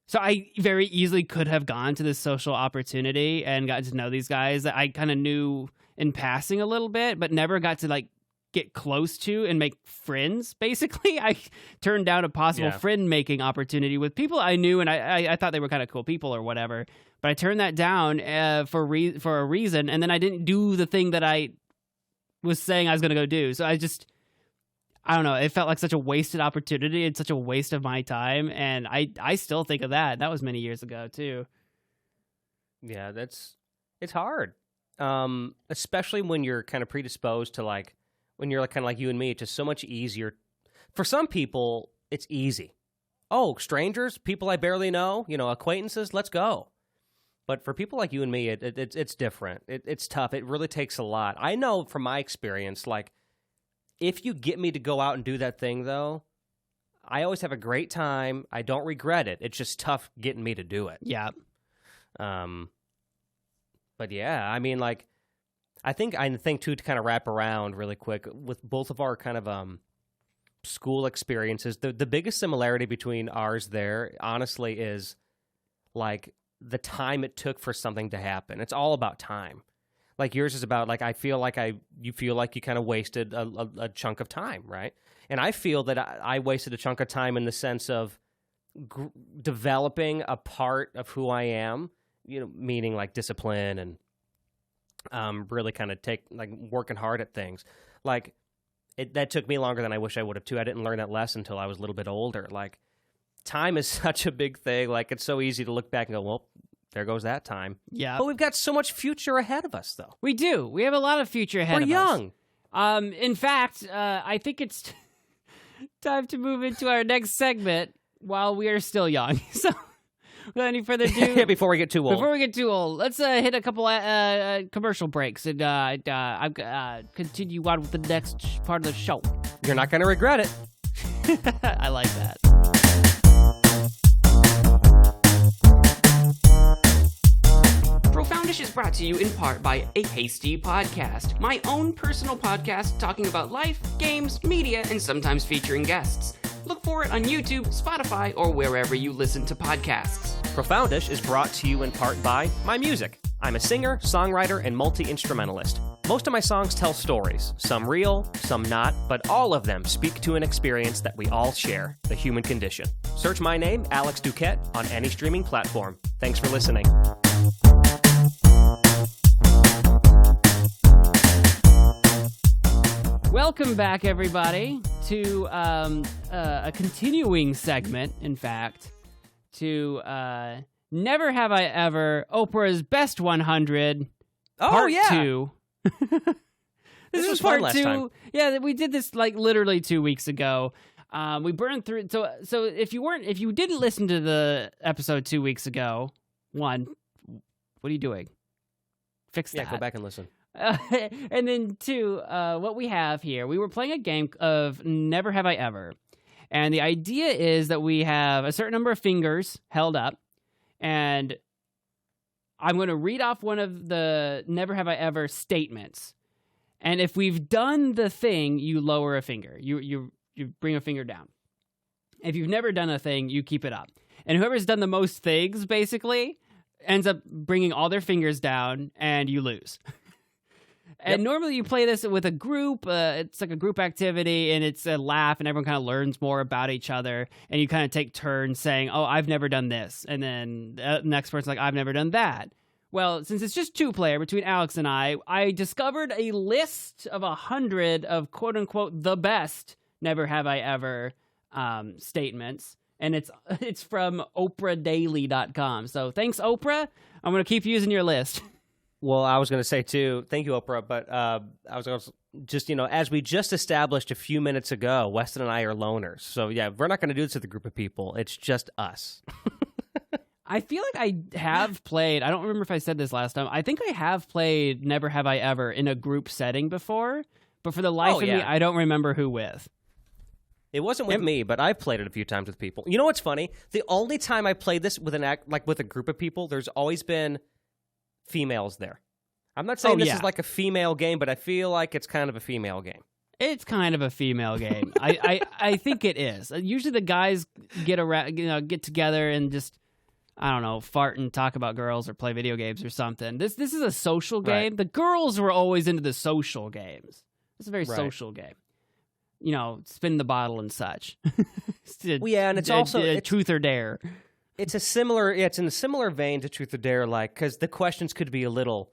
So I very easily could have gone to this social opportunity and gotten to know these guys that I kind of knew in passing a little bit, but never got to like get close to and make friends. Basically, I turned down a possible friend making opportunity with people I knew, and I thought they were kind of cool people or whatever. But I turned that down for a reason, and then I didn't do the thing that I was saying I was going to go do. So I don't know. It felt like such a wasted opportunity and such a waste of my time, and I still think of that. That was many years ago too. Yeah, it's hard. Especially when you're kind of predisposed to like, when you're like kind of like you and me, it's just so much easier. For some people, it's easy. Oh, strangers, people I barely know, acquaintances, let's go. But for people like you and me, it's different. It's tough. It really takes a lot. I know from my experience, like, if you get me to go out and do that thing, though, I always have a great time. I don't regret it. It's just tough getting me to do it. Yeah. But yeah, I mean, like, I think too, to kind of wrap around really quick with both of our kind of school experiences, the biggest similarity between ours there, honestly, is like the time it took for something to happen. It's all about time. Like yours is about like, you feel like you kind of wasted a chunk of time, right? And I feel that I wasted a chunk of time in the sense of developing a part of who I am. Meaning like discipline and really kind of working hard at things. Like that took me longer than I wish I would have too. I didn't learn that lesson until I was a little bit older. Like time is such a big thing. Like it's so easy to look back and go, well, there goes that time. Yeah. But we've got so much future ahead of us, though. We do. We have a lot of future ahead of us. We're young. In fact, I think it's time to move into our next segment while we are still young. So. Without any further ado, before we get too old, let's hit a couple commercial breaks and continue on with the next part of the show. You're not going to regret it. I like that. Profoundish is brought to you in part by A Hasty Podcast, my own personal podcast talking about life, games, media, and sometimes featuring guests. Look for it on YouTube, Spotify, or wherever you listen to podcasts. Profoundish is brought to you in part by my music. I'm a singer, songwriter, and multi-instrumentalist. Most of my songs tell stories, some real, some not, but all of them speak to an experience that we all share, the human condition. Search my name, Alex Duquette, on any streaming platform. Thanks for listening. Welcome back, everybody, to a continuing segment, in fact, to Never Have I Ever, Oprah's Best 100, Part 2. This was part 2. Time. Yeah, we did this like literally 2 weeks ago. We burned through. So if you didn't listen to the episode 2 weeks ago, one, what are you doing? Fix that. Yeah, go back and listen. And then two, what we have here, we were playing a game of Never Have I Ever. And the idea is that we have a certain number of fingers held up, and I'm going to read off one of the Never Have I Ever statements. And if we've done the thing, you lower a finger. You bring a finger down. If you've never done a thing, you keep it up. And whoever's done the most things, basically, ends up bringing all their fingers down, and you lose. And normally you play this with a group. It's like a group activity, and it's a laugh, and everyone kind of learns more about each other. And you kind of take turns saying, oh, I've never done this. And then the next person's like, I've never done that. Well, since it's just two-player between Alex and I discovered a list of 100 of quote-unquote the best Never Have I Ever statements. And it's from OprahDaily.com. So thanks, Oprah. I'm going to keep using your list. Well, I was going to say, too, thank you, Oprah, but I was going to just, as we just established a few minutes ago, Weston and I are loners. So, yeah, we're not going to do this with a group of people. It's just us. I feel like I have played, I don't remember if I said this last time, I think I have played Never Have I Ever in a group setting before, but for the life of me, I don't remember who with. It wasn't with me, but I've played it a few times with people. You know what's funny? The only time I played this with with a group of people, there's always been females there. I'm not saying this is like a female game, but I feel like it's kind of a female game. It's kind of a female game. I think it is. Usually the guys get around, get together and just, I don't know, fart and talk about girls or play video games or something. This is a social game. Right. The girls were always into the social games. It's a very Right. social game. You know, spin the bottle and such. Well, yeah, and it's also it's, truth or dare. it's a similar. Yeah, it's in a similar vein to Truth or Dare, like because the questions could be a little,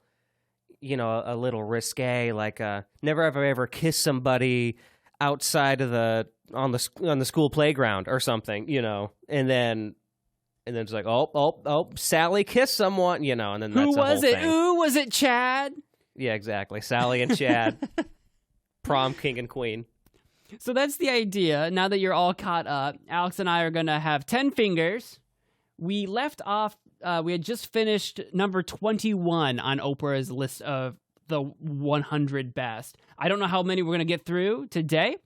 a little risque. Like, never have I ever kissed somebody outside of on the school playground or something, and then it's like, oh, Sally kissed someone, and then that's Who the was whole it? thing. Ooh, was it Chad? Yeah, exactly. Sally and Chad, prom king and queen. So that's the idea. Now that you're all caught up, Alex and I are going to have 10 fingers. We left off, we had just finished number 21 on Oprah's list of the 100 best. I don't know how many we're going to get through today.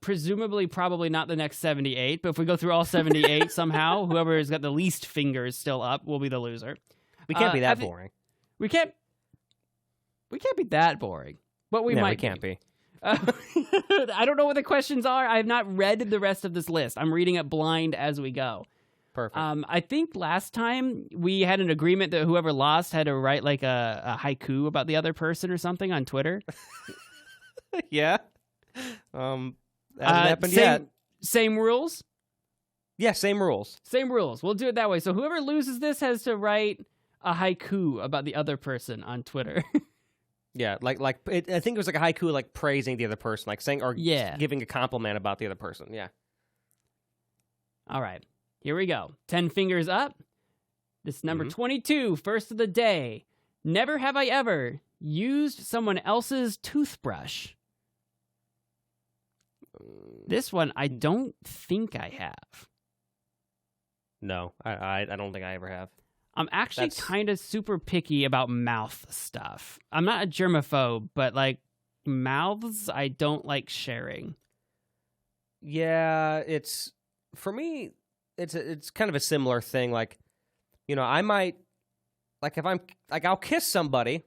Presumably, probably not the next 78. But if we go through all 78 somehow, whoever has got the least fingers still up will be the loser. We can't be that boring. We can't be that boring. But we might. We can't be. I don't know what the questions are. I have not read the rest of this list. I'm reading it blind as we go. Perfect. I think last time we had an agreement that whoever lost had to write like a haiku about the other person or something on Twitter. Yeah. Hasn't happened yet. Same rules? Yeah, same rules. Same rules. We'll do it that way. So whoever loses this has to write a haiku about the other person on Twitter. Yeah, I think it was like a haiku, like praising the other person, like saying or giving a compliment about the other person. Yeah. All right, here we go. 10 fingers up. This is number 22, first of the day. Never have I ever used someone else's toothbrush. This one, I don't think I have. No, I don't think I ever have. I'm actually kind of super picky about mouth stuff. I'm not a germaphobe, but like mouths, I don't like sharing. Yeah, for me, it's kind of a similar thing. Like, I might, like if I'm, like I'll kiss somebody.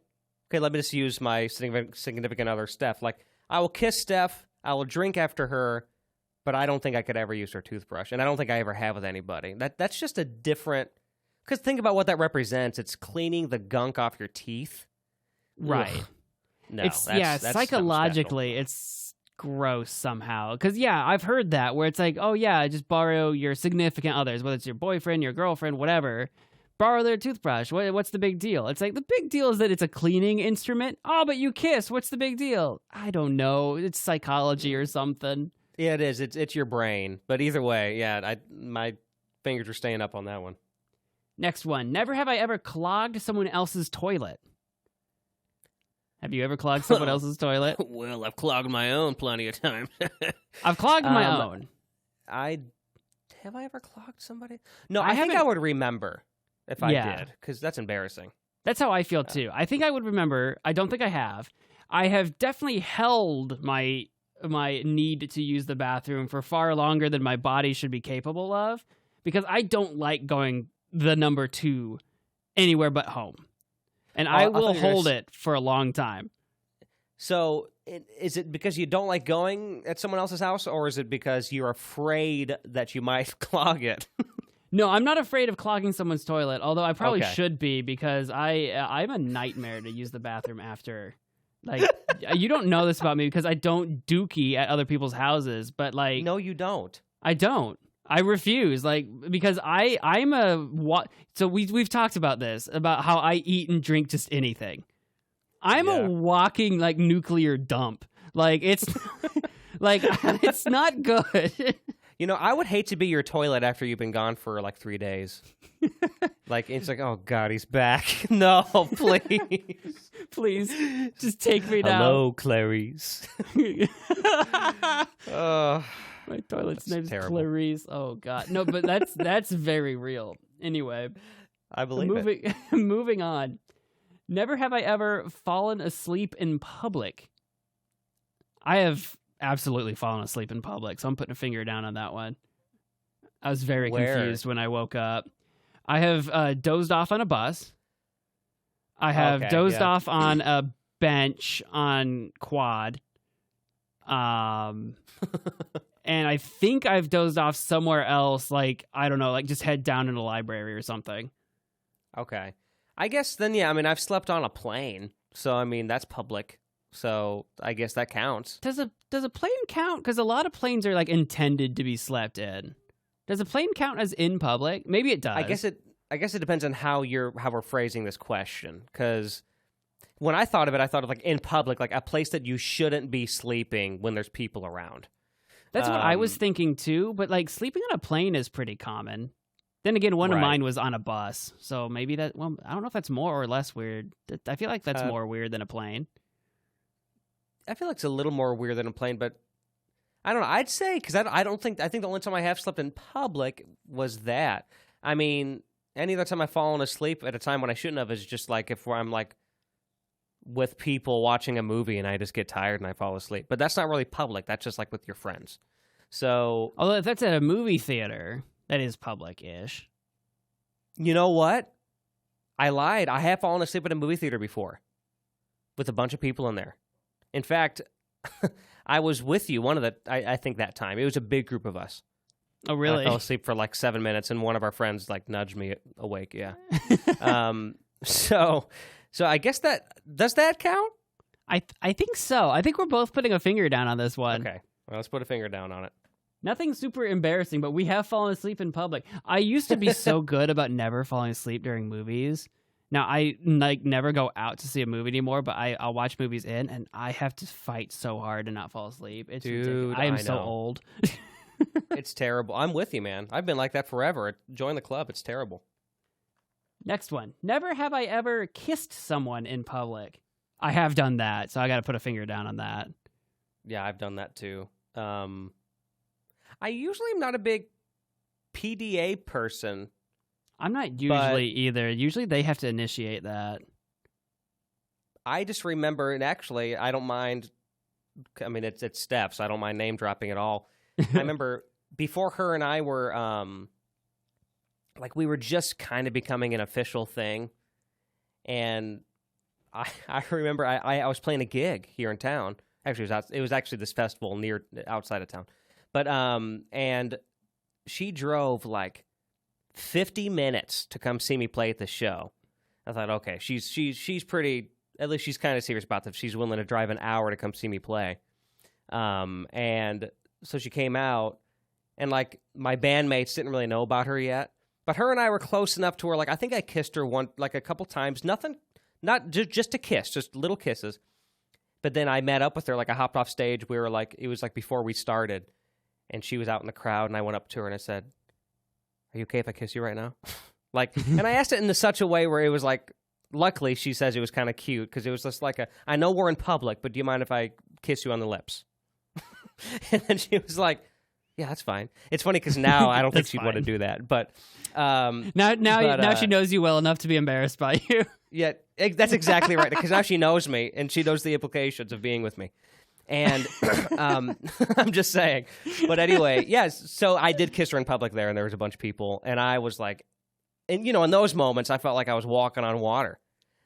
Okay, let me just use my significant other, Steph. Like, I will kiss Steph, I will drink after her, but I don't think I could ever use her toothbrush. And I don't think I ever have with anybody. That's just a different... Because think about what that represents. It's cleaning the gunk off your teeth. Right. Ugh. No, that's psychologically, it's gross somehow. Because, I've heard that where it's like, oh, yeah, just borrow your significant others, whether it's your boyfriend, your girlfriend, whatever. Borrow their toothbrush. What's the big deal? It's like, the big deal is that it's a cleaning instrument. Oh, but you kiss. What's the big deal? I don't know. It's psychology or something. Yeah, it is. It's your brain. But either way, my fingers are staying up on that one. Next one. Never have I ever clogged someone else's toilet. Have you ever clogged someone else's toilet? Well, I've clogged my own plenty of times. I've clogged my own. Have I ever clogged somebody? No, I think I would remember if I did, because that's embarrassing. That's how I feel too. I think I would remember. I don't think I have. I have definitely held my need to use the bathroom for far longer than my body should be capable of, because I don't like going the number 2 anywhere but home. And I will hold it for a long time. So is it because you don't like going at someone else's house, or is it because you're afraid that you might clog it? No, I'm not afraid of clogging someone's toilet, although I probably should be, because I'm a nightmare to use the bathroom after. Like, you don't know this about me because I don't dookie at other people's houses, but like... No, you don't. I don't. I refuse, because I'm so we've talked about this, about how I eat and drink just anything. I'm a walking, nuclear dump. It's, it's not good. I would hate to be your toilet after you've been gone for, 3 days. It's like, oh, God, he's back. No, please. Please, just take me down. Hello, Clarice. My toilet's name's Clarice. Oh, God. No, but that's very real. Anyway. I believe it. Moving on. Never have I ever fallen asleep in public. I have absolutely fallen asleep in public, so I'm putting a finger down on that one. I was very confused when I woke up. I have dozed off on a bus. I have dozed off on a bench on quad. And I think I've dozed off somewhere else, I don't know, just head down in a library or something. Okay. I guess then, I've slept on a plane. So, that's public So I guess that counts. Does a plane count? Because a lot of planes are like intended to be slept in. Does a plane count as in public? Maybe it does. I guess it depends on how we're phrasing this question. Because when I thought of like in public, like a place that you shouldn't be sleeping when there's people around. That's what I was thinking too. But like sleeping on a plane is pretty common. Then again, one of mine was on a bus, so maybe that. Well, I don't know if that's more or less weird. I feel like that's more weird than a plane. I feel like it's a little more weird than a plane, but I don't know. I'd say because I think the only time I have slept in public was that. I mean, any other time I've fallen asleep at a time when I shouldn't have is just like if I'm like with people watching a movie and I just get tired and I fall asleep. But that's not really public. That's just like with your friends. So, although if that's at a movie theater, that is public-ish. You know what? I lied. I have fallen asleep at a movie theater before with a bunch of people in there. In fact, I was with you I think that time. It was a big group of us. Oh, really? I fell asleep for like 7 minutes, and one of our friends like nudged me awake. Yeah. So I guess does that count? I think so. I think we're both putting a finger down on this one. Okay. Well, let's put a finger down on it. Nothing super embarrassing, but we have fallen asleep in public. I used to be so good about never falling asleep during movies. Now, I like never go out to see a movie anymore, but I'll watch movies in, and I have to fight so hard to not fall asleep. It's ridiculous. I am so old. It's terrible. I'm with you, man. I've been like that forever. Join the club. It's terrible. Next one. Never have I ever kissed someone in public. I have done that, so I got to put a finger down on that. Yeah, I've done that too. I usually am not a big PDA person. I'm not usually either. Usually they have to initiate that. I just remember, and actually, I don't mind. I mean, it's Steph, so I don't mind name dropping at all. I remember before her and I were, like we were just kind of becoming an official thing, and I remember I was playing a gig here in town. Actually, it was actually this festival outside of town, but and she drove like 50 minutes to come see me play at the show. I thought, okay, she's pretty. At least she's kind of serious about this. She's willing to drive an hour to come see me play. And so she came out, and like my bandmates didn't really know about her yet, but her and I were close enough to where like I think I kissed her a couple times. Nothing, not just a kiss, just little kisses. But then I met up with her. Like I hopped off stage. We were like, it was like before we started, and she was out in the crowd, and I went up to her and I said, "Are you okay if I kiss you right now?" And I asked it in such a way where it was like. Luckily, she says it was kind of cute because it was just like I know we're in public, but do you mind if I kiss you on the lips? And then she was like, yeah, that's fine. It's funny because now I don't think she'd want to do that. But now she knows you well enough to be embarrassed by you. Yeah, that's exactly right. Because now she knows me and she knows the implications of being with me. And I'm just saying. But anyway, yes. So I did kiss her in public there, and there was a bunch of people, and I was like. And, you know, in those moments, I felt like I was walking on water.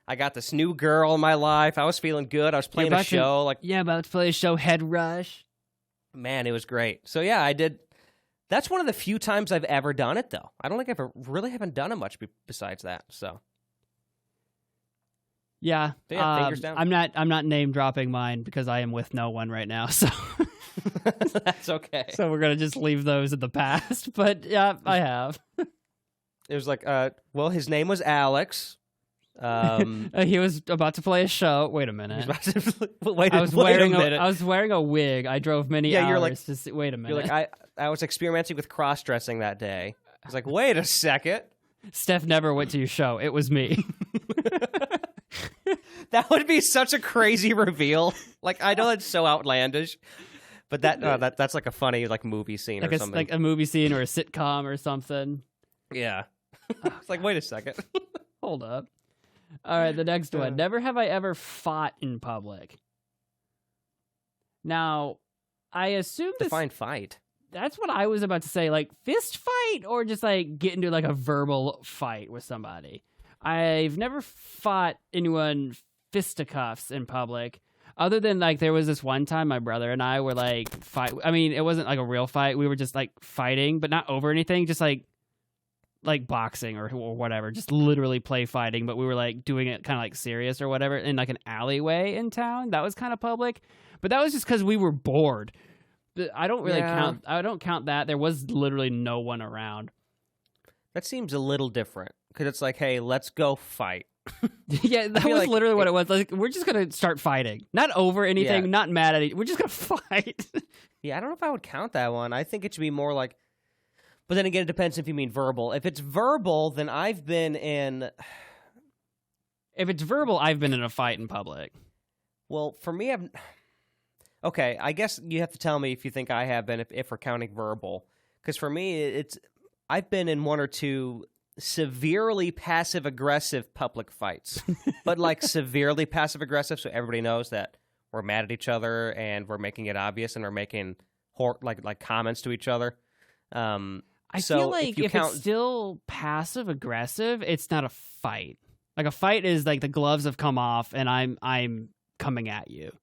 I got this new girl in my life. I was feeling good. I was playing a show. About to play a show, Head Rush. Man, it was great. So, yeah, I did. That's one of the few times I've ever done it, though. I don't think haven't done it much besides that. So, yeah, fingers down. I'm not name dropping mine because I am with no one right now. So that's okay. So we're gonna just leave those in the past. But yeah, I have. It was like, well, his name was Alex. He was about to play a show. Wait a minute. I was wearing a wig. I drove many hours you're like, to see. Wait a minute. You're like, I was experimenting with cross-dressing that day. I was like, wait a second. Steph never went to your show. It was me. That would be such a crazy reveal. Like, I know it's so outlandish. But that's like a funny like movie scene or something. Like a movie scene or a sitcom or something. Yeah. It's like, wait a second. Hold up. All right, the next one. Never have I ever fought in public. Now, I assume define fight. That's what I was about to say. Like fist fight or just like get into like a verbal fight with somebody. I've never fought anyone fisticuffs in public. Other than, like, there was this one time my brother and I were, like, fight. I mean, it wasn't, like, a real fight. We were just, like, fighting, but not over anything. Just, like, like boxing or whatever, just literally play fighting, but we were like doing it kind of like serious or whatever in like an alleyway in town. That was kind of public, but that was just because we were bored. I don't really count. I don't count that. There was literally no one around. That seems a little different because it's like, hey, let's go fight. Yeah, that was like literally what it was. Like, we're just gonna start fighting, not over anything, not mad at it. We're just gonna fight. Yeah, I don't know if I would count that one. I think it should be more like. But then again, it depends if you mean verbal. If it's verbal, then I've been in. If it's verbal, I've been in a fight in public. Well, for me, okay, I guess you have to tell me if you think I have been, if we're counting verbal. Because for me, I've been in one or two severely passive-aggressive public fights. But like severely passive-aggressive, so everybody knows that we're mad at each other and we're making it obvious and we're making like comments to each other. I feel like if it's still passive-aggressive, it's not a fight. Like a fight is like the gloves have come off and I'm coming at you.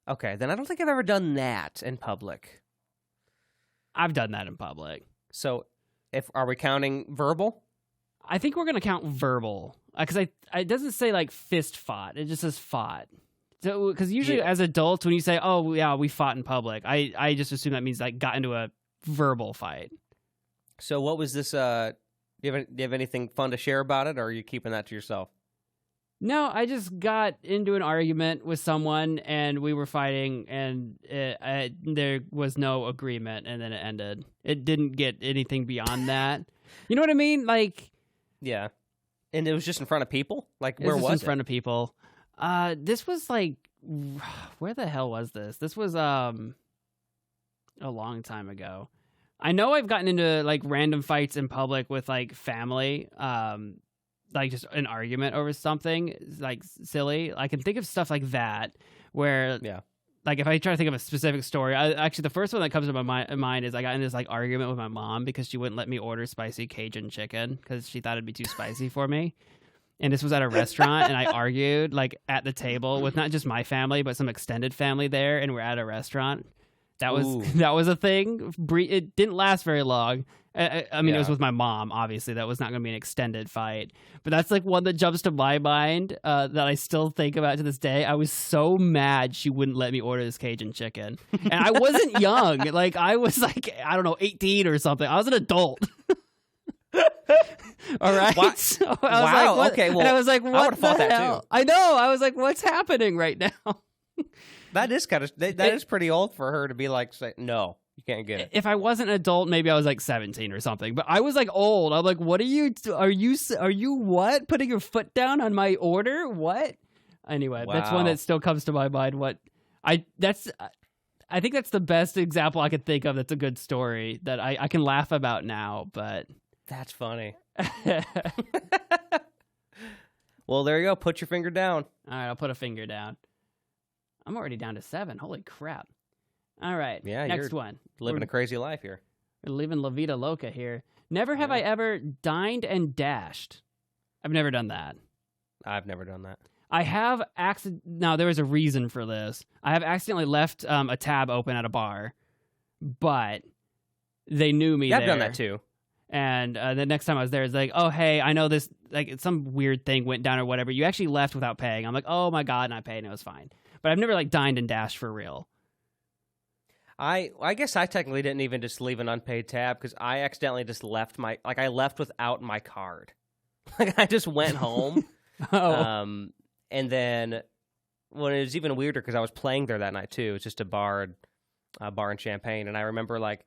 Okay, then I don't think I've ever done that in public. I've done that in public. So, are we counting verbal? I think we're gonna count verbal because it doesn't say like fist fought. It just says fought. So because usually as adults, when you say, "Oh yeah, we fought in public," I just assume that means like got into a verbal fight. So what was this? Do you have anything fun to share about it, or are you keeping that to yourself? No, I just got into an argument with someone, and we were fighting, and there was no agreement, and then it ended. It didn't get anything beyond that. You know what I mean? Like, yeah. And it was just in front of people? Like, where was it? In front of people. This was like, where the hell was this? This was a long time ago. I know I've gotten into like random fights in public with like family, like just an argument over something like silly. I can think of stuff like that where, like if I try to think of a specific story, actually the first one that comes to my mind is I got in this like argument with my mom because she wouldn't let me order spicy Cajun chicken because she thought it'd be too spicy for me. And this was at a restaurant, and I argued like at the table with not just my family but some extended family there, and we're at a restaurant. That was a thing. It didn't last very long. I mean, it was with my mom, obviously. That was not going to be an extended fight. But that's like one that jumps to my mind that I still think about to this day. I was so mad she wouldn't let me order this Cajun chicken. And I wasn't young. Like, I was like, I don't know, 18 or something. I was an adult. All right. Wow. So I was like, what? Okay. Well, and I was like, what? I would have thought that too. I know. I was like, what's happening right now? That is kind of that is pretty old for her to be like, say, no, you can't get it. If I wasn't an adult, maybe I was like 17 or something. But I was like old. I'm like, what are you what? Putting your foot down on my order? What? Anyway, That's one that still comes to my mind. I think that's the best example I could think of. That's a good story that I can laugh about now. But that's funny. Well, there you go. Put your finger down. All right, I'll put a finger down. I'm already down to 7. Holy crap. All right. Yeah, next one. Living a crazy life here. We're living La Vida Loca here. Never have I ever dined and dashed. I've never done that. I've never done that. I have Now, there was a reason for this. I have accidentally left a tab open at a bar, but they knew me there. I've done that too. And the next time I was there, it's like, oh, hey, I know this, like some weird thing went down or whatever. You actually left without paying. I'm like, oh my God, and I paid and it was fine. But I've never like dined and dashed for real. I guess I technically didn't even just leave an unpaid tab because I accidentally just left I left without my card. Like I just went home. And then when it was even weirder because I was playing there that night too. It's just a bar in Champaign, and I remember like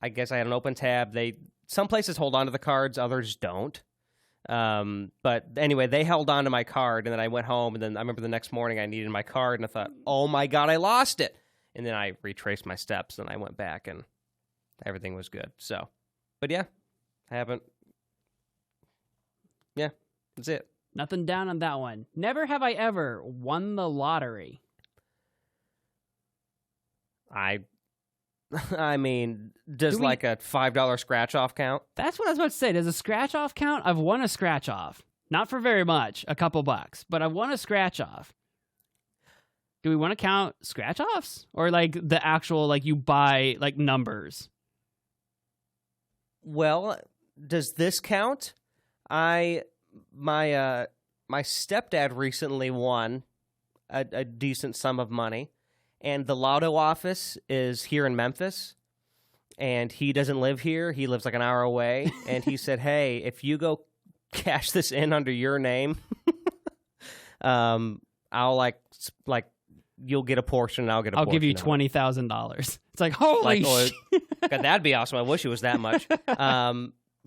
I guess I had an open tab. Some places hold on to the cards, others don't. But anyway, they held on to my card, and then I went home, and then I remember the next morning I needed my card, and I thought, oh my God, I lost it. And then I retraced my steps, and I went back, and everything was good. So, but yeah, I haven't. Yeah, that's it. Nothing down on that one. Never have I ever won the lottery. I mean, does like a $5 scratch-off count? That's what I was about to say. Does a scratch-off count? I've won a scratch-off. Not for very much, a couple bucks, but I've won a scratch-off. Do we want to count scratch-offs? Or like the actual, like you buy like numbers? Well, does this count? My stepdad recently won a decent sum of money, and the lotto office is here in Memphis, and he doesn't live here. He lives like an hour away, and he said, "Hey, if you go cash this in under your name, I'll like you'll get a portion, and I'll get a portion. I'll give you $20,000." It's like, holy shit. God, that'd be awesome. I wish it was that much.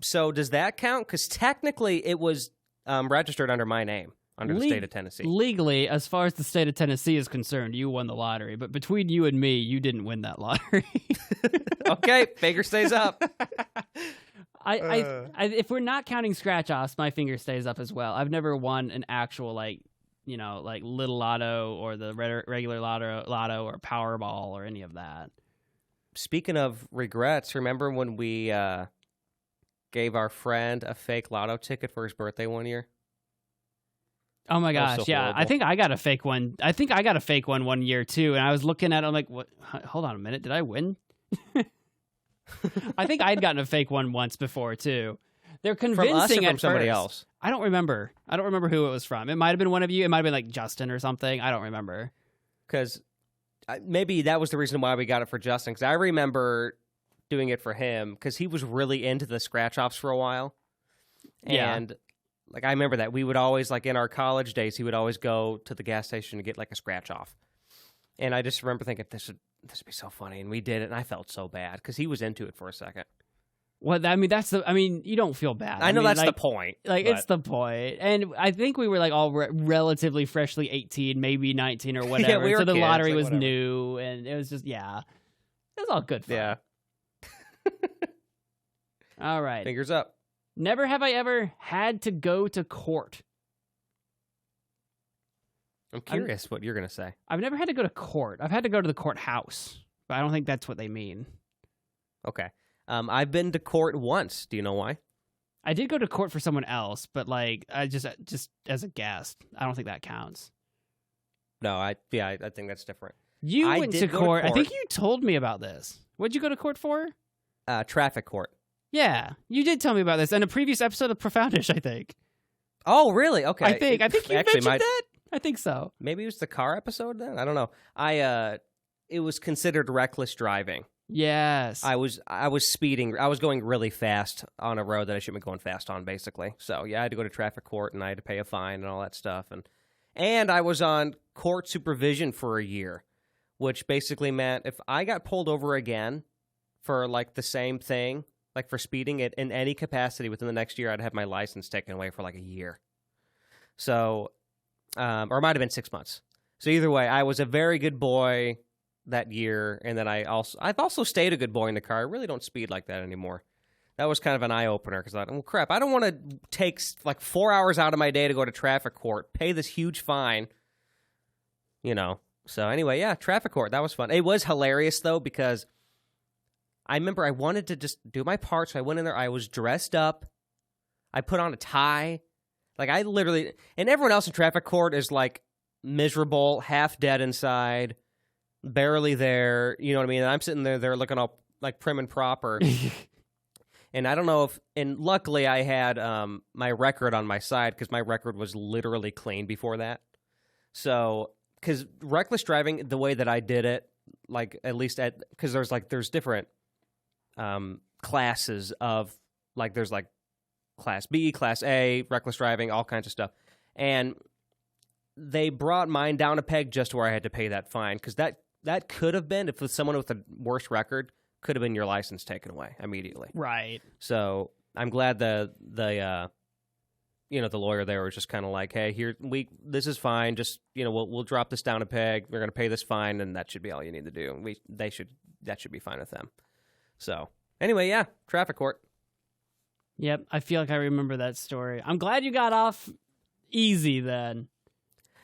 So does that count? Because technically it was registered under my name, under the state of Tennessee. Legally, as far as the state of Tennessee is concerned, you won the lottery. But between you and me, you didn't win that lottery. Okay, finger stays up. If we're not counting scratch-offs, my finger stays up as well. I've never won an actual, like little lotto or the regular lotto or Powerball or any of that. Speaking of regrets, remember when we gave our friend a fake lotto ticket for his birthday one year? Oh my gosh, so yeah. horrible. I think I got a fake one. I think I got a fake one year too, and I was looking at it, I'm like, what? Hold on a minute, did I win? I think I'd gotten a fake one once before too. They're convincing from us or at from somebody first. else? I don't remember who it was from. It might have been one of you. It might have been like Justin or something. I don't remember. Because maybe that was the reason why we got it for Justin, because I remember doing it for him because he was really into the scratch-offs for a while. And like I remember that we would always, like in our college days, he would always go to the gas station to get like a scratch-off. And I just remember thinking, this would be so funny. And we did it, and I felt so bad because he was into it for a second. Well, I mean, you don't feel bad. I know mean, that's like, the point. Like, but... it's the point. And I think we were like all relatively freshly 18, maybe 19 or whatever. Yeah, we were so the kids, lottery like, was whatever. new, and it was just, it was all good fun. Yeah. All right. Fingers up. Never have I ever had to go to court. I'm curious what you're going to say. I've never had to go to court. I've had to go to the courthouse, but I don't think that's what they mean. Okay. I've been to court once. Do you know why? I did go to court for someone else, but like I just as a guest. I don't think that counts. No, I think that's different. You I went did to go to court. I court. think you told me about this. What'd you go to court for? Traffic court. Yeah, you did tell me about this in a previous episode of Profoundish, I think. Oh, really? Okay. I think you actually mentioned that. I think so. Maybe it was the car episode then? I don't know. It was considered reckless driving. Yes. I was speeding. I was going really fast on a road that I shouldn't be going fast on, basically. So, yeah, I had to go to traffic court, and I had to pay a fine and all that stuff. And I was on court supervision for a year, which basically meant if I got pulled over again for, like, the same thing, like for speeding it in any capacity within the next year, I'd have my license taken away for, like, a year. So, or it might have been 6 months. So either way, I was a very good boy that year, and then I've also stayed a good boy in the car. I really don't speed like that anymore. That was kind of an eye-opener, because I thought, well, crap, I don't want to take like 4 hours out of my day to go to traffic court, pay this huge fine, So anyway, yeah, traffic court, that was fun. It was hilarious, though, because I remember I wanted to just do my part, so I went in there, I was dressed up, I put on a tie, like I literally, and everyone else in traffic court is like miserable, half dead inside, barely there, you know what I mean? And I'm sitting there looking all like prim and proper. And I don't know and luckily I had my record on my side, because my record was literally clean before that. So, because reckless driving, the way that I did it, like at least because there's different classes of, like there's like Class B, Class A, reckless driving, all kinds of stuff. And they brought mine down a peg just to where I had to pay that fine, because that could have been, if it was someone with a worse record, could have been your license taken away immediately. Right. So I'm glad the lawyer there was just kind of like, hey, this is fine. Just, we'll drop this down a peg. We're going to pay this fine, and that should be all you need to do. That should be fine with them. So anyway, yeah, traffic court. Yep, I feel like I remember that story. I'm glad you got off easy then.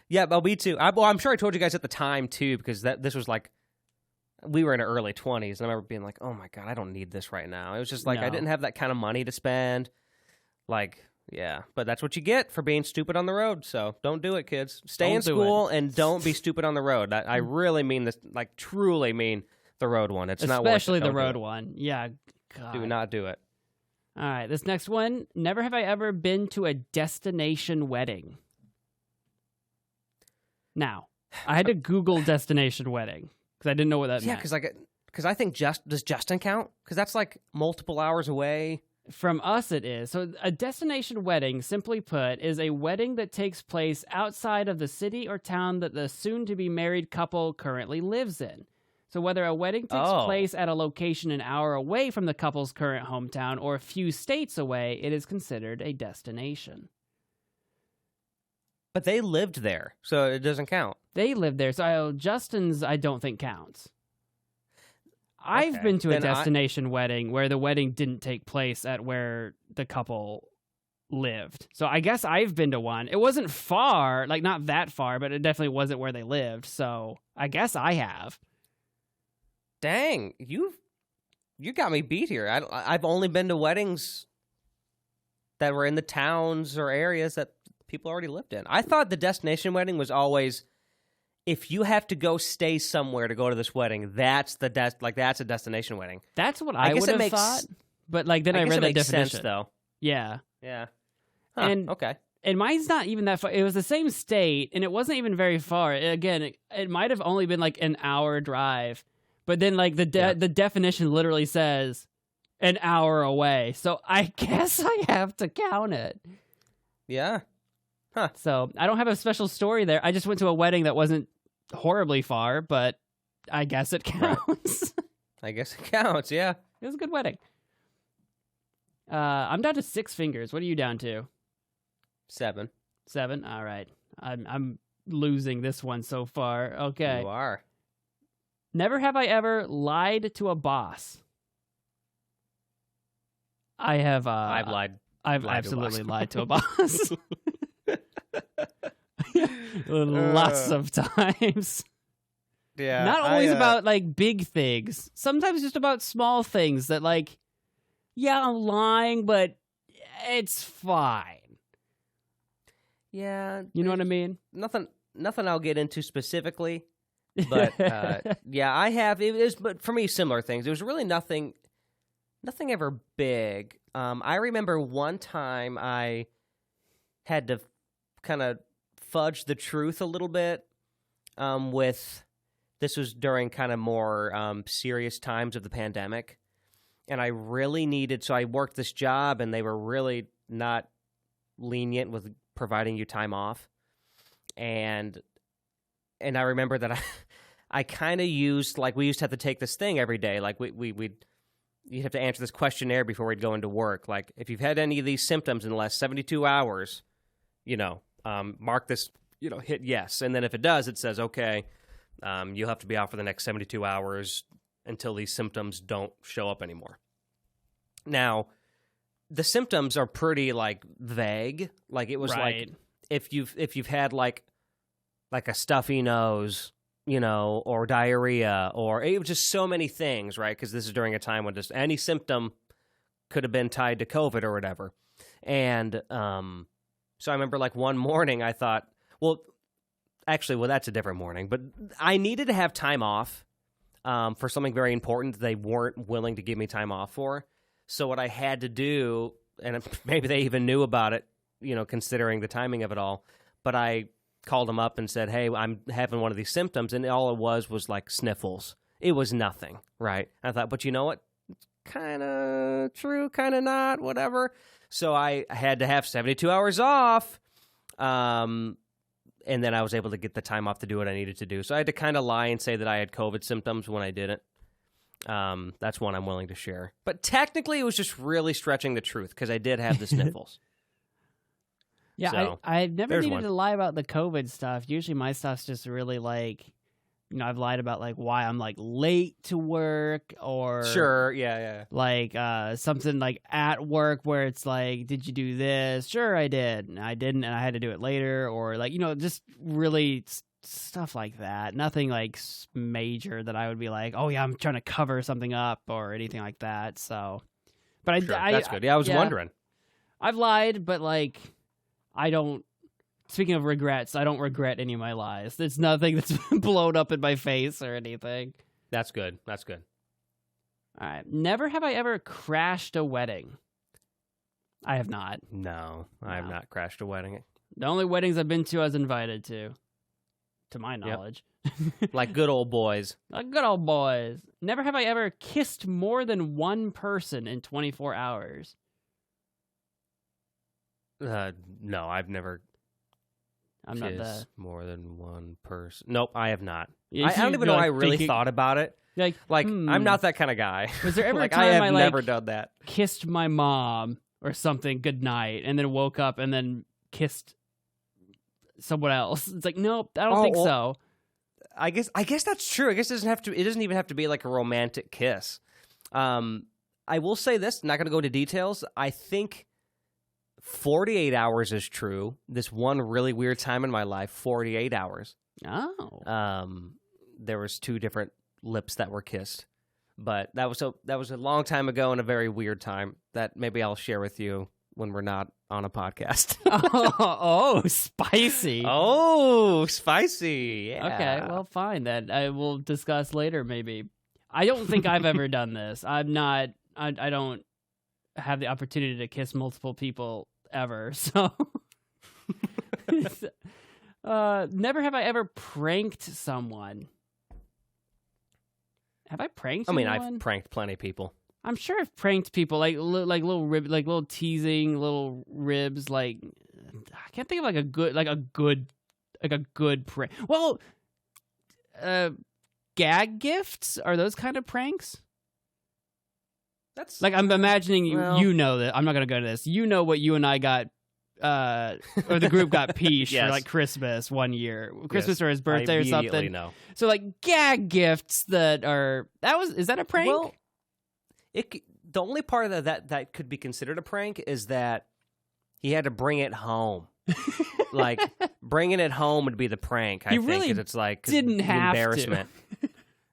Yeah, but me too. I'm sure I told you guys at the time too, because this was like, we were in our early 20s, and I remember being like, oh my God, I don't need this right now. It was just like, I didn't have that kind of money to spend. Like, yeah, but that's what you get for being stupid on the road. So don't do it, kids. Stay in school and don't be stupid on the road. I really mean this, like truly mean the road one. It's not worth it. Especially the road one. Yeah. God. Do not do it. All right, this next one. Never have I ever been to a destination wedding. Now, I had to Google destination wedding because I didn't know what that meant. Yeah, because I think does Justin count? Because that's like multiple hours away. From us, it is. So a destination wedding, simply put, is a wedding that takes place outside of the city or town that the soon-to-be married couple currently lives in. So whether a wedding takes place at a location an hour away from the couple's current hometown or a few states away, it is considered a destination. But they lived there, so it doesn't count. They lived there, so Justin's I don't think counts. I've been to a destination wedding where the wedding didn't take place at where the couple lived. So I guess I've been to one. It wasn't far, like not that far, but it definitely wasn't where they lived. So I guess I have. Dang, you got me beat here. I've only been to weddings that were in the towns or areas that people already lived in. I thought the destination wedding was always, if you have to go stay somewhere to go to this wedding, that's a destination wedding. That's what I would have thought. But like then I read the definition. Sense, though. Yeah. Yeah. Huh, okay. And mine's not even that far. It was the same state, and it wasn't even very far. Again, it might have only been like an hour drive. But then like the definition literally says an hour away. So I guess I have to count it. Yeah. Huh. So I don't have a special story there. I just went to a wedding that wasn't horribly far, but I guess it counts. I guess it counts, yeah. It was a good wedding. I'm down to 6 fingers. What are you down to? 7. 7? All right. I'm losing this one so far. Okay. You are. Never have I ever lied to a boss. I have. I've lied. I've absolutely lied to a boss. Lots of times. Yeah. Not always about like big things. Sometimes just about small things that like, yeah, I'm lying, but it's fine. Yeah. You know what I mean? Nothing I'll get into specifically. But yeah, I have. It is, but for me, similar things. It was really nothing ever big. I remember one time I had to kind of fudge the truth a little bit. This was during kind of more serious times of the pandemic, and I really needed. So I worked this job, and they were really not lenient with providing you time off, and I remember that I kind of used, like, we used to have to take this thing every day. Like, you'd have to answer this questionnaire before we'd go into work. Like, if you've had any of these symptoms in the last 72 hours, mark this, hit yes. And then if it does, it says, okay, you'll have to be out for the next 72 hours until these symptoms don't show up anymore. Now, the symptoms are pretty, like, vague. Like, it was like, if you've had, like a stuffy nose, or diarrhea, or it was just so many things, right? Because this is during a time when just any symptom could have been tied to COVID or whatever. And so I remember, like, one morning I thought, that's a different morning, but I needed to have time off for something very important they weren't willing to give me time off for. So what I had to do, and maybe they even knew about it, considering the timing of it all, but I called them up and said, hey, I'm having one of these symptoms, and all it was like sniffles. It was nothing, right? I thought, but you know what? It's kind of true, kind of not, whatever. So I had to have 72 hours off, and then I was able to get the time off to do what I needed to do. So I had to kind of lie and say that I had COVID symptoms when I didn't. That's one I'm willing to share. But technically, it was just really stretching the truth, because I did have the sniffles. Yeah, so, I've never needed to lie about the COVID stuff. Usually my stuff's just really like, I've lied about like why I'm like late to work, or sure, yeah. Like something like at work where it's like, did you do this? Sure, I did. And I didn't, and I had to do it later, or like, just really stuff like that. Nothing like major that I would be like, oh yeah, I'm trying to cover something up or anything like that. So, but sure, that's good. Yeah, I was wondering. I've lied, but like, I don't, speaking of regrets, I don't regret any of my lies. There's nothing that's blown up in my face or anything. That's good. That's good. All right. Never have I ever crashed a wedding. I have not. No, I have No. not crashed a wedding. The only weddings I've been to, I was invited to my knowledge. Like good old boys. Like good old boys. Never have I ever kissed more than one person in 24 hours. No, I've never I'm not kissed the... more than one person. Nope, I have not. Yeah, I don't even know like I really thinking- thought about it. Like, I'm not that kind of guy. Was there ever like a time I have I never done that. kissed my mom or something goodnight and then woke up and then kissed someone else? It's like, nope, I don't think so. I guess that's true. I guess it doesn't even have to be like a romantic kiss. I will say this, not going to go into details. I think 48 hours is true. This one really weird time in my life, 48 hours. Oh. There was 2 different lips that were kissed. But that was a long time ago and a very weird time that maybe I'll share with you when we're not on a podcast. oh, spicy. Oh, spicy. Yeah. Okay, well, fine then. I will discuss later, maybe. I don't think I've ever done this. I'm not. I don't have the opportunity to kiss multiple people ever. So, never have I ever pranked someone. Have I pranked? I mean, anyone? I've pranked plenty of people. I'm sure I've pranked people like little rib, like little teasing little ribs. Like I can't think of like a good prank. Well, gag gifts, are those kind of pranks? That's Like I'm imagining you. well- You know that I'm not gonna go to this. You know what you and I got. Or the group got Peach Yes. for like Christmas one year, Christmas Yes, or his birthday I or immediately something. know. So like gag gifts is that a prank? Well, the only part of that could be considered a prank is that he had to bring it home. Like bringing it home would be the prank. I He think really 'cause it's like didn't the have to. embarrassment.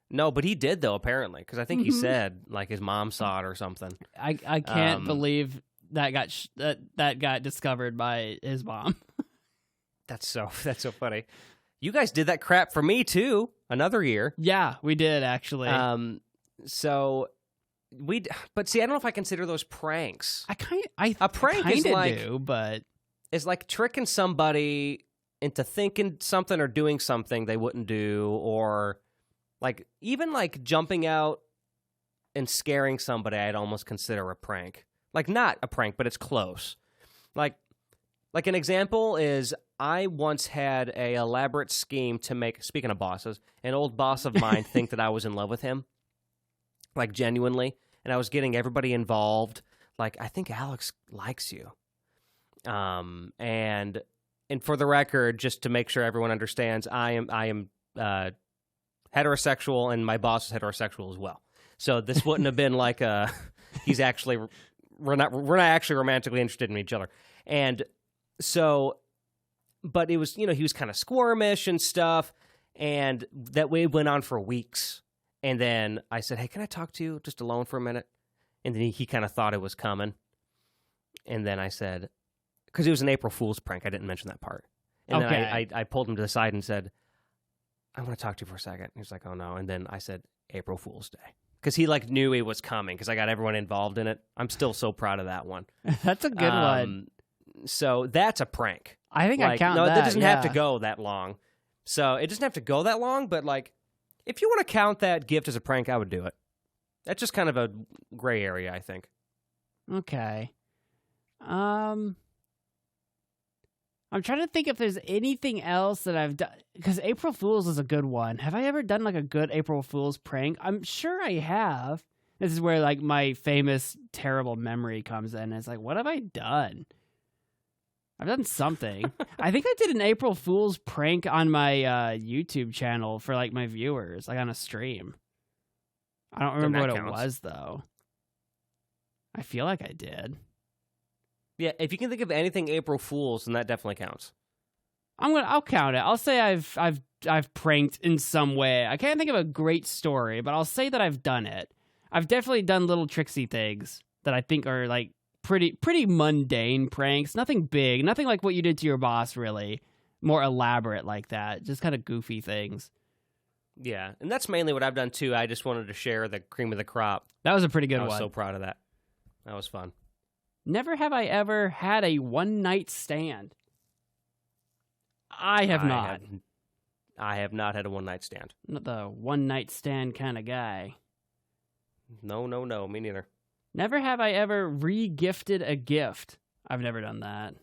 No, but he did though apparently because I think he said like his mom saw it or something. I can't believe that got discovered by his mom. That's so funny. You guys did that crap for me too. Another year. Yeah, we did actually. So but see, I don't know if I consider those pranks. A prank is like- do, but It's like tricking somebody into thinking something or doing something they wouldn't do, or like even like jumping out and scaring somebody. I'd almost consider a prank. Like not a prank, but it's close. Like an example is I once had a elaborate scheme to make, speaking of bosses, an old boss of mine think that I was in love with him, like genuinely, and I was getting everybody involved. Like, I think Alex likes you. And for the record, just to make sure everyone understands, I am heterosexual, and my boss is heterosexual as well. So this wouldn't have been like we're not actually romantically interested in each other. And so, but it was, he was kind of squirmish and stuff, and that way went on for weeks. And then I said, "Hey, can I talk to you just alone for a minute?" And then he kind of thought it was coming. And then I said, because it was an April Fool's prank, I didn't mention that part. And Okay. then I pulled him to the side and said, "I want to talk to you for a second." And he was like, "Oh no." And then I said, "April Fool's Day." Because he like knew it was coming because I got everyone involved in it. I'm still so proud of that one. that's a good one. So that's a prank. I think I count no, that. doesn't have to go that long. So it doesn't have to go that long, but like if you want to count that gift as a prank, I would do it. That's just kind of a gray area, I think. Okay. I'm trying to think if there's anything else that I've done, because April Fool's is a good one. Have I ever done like a good April Fool's prank? I'm sure I have. This is where like my famous terrible memory comes in. It's like, what have I done? I've done something. I think I did an April Fool's prank on my YouTube channel for like my viewers, like on a stream. I don't remember what that it counts. was though. I feel like I did. Yeah, if you can think of anything April Fool's, then that definitely counts. I'll count it. I'll say I've pranked in some way. I can't think of a great story, but I'll say that I've done it. I've definitely done little tricksy things that I think are like pretty mundane pranks. Nothing big, nothing like what you did to your boss really. More elaborate like that. Just kind of goofy things. Yeah, and that's mainly what I've done too. I just wanted to share the cream of the crop. That was a pretty good I was one. so proud of that. That was fun. Never have I ever had a one-night stand. I have not. I have not had a one-night stand. Not the one-night stand kind of guy. No, me neither. Never have I ever re-gifted a gift. I've never done that.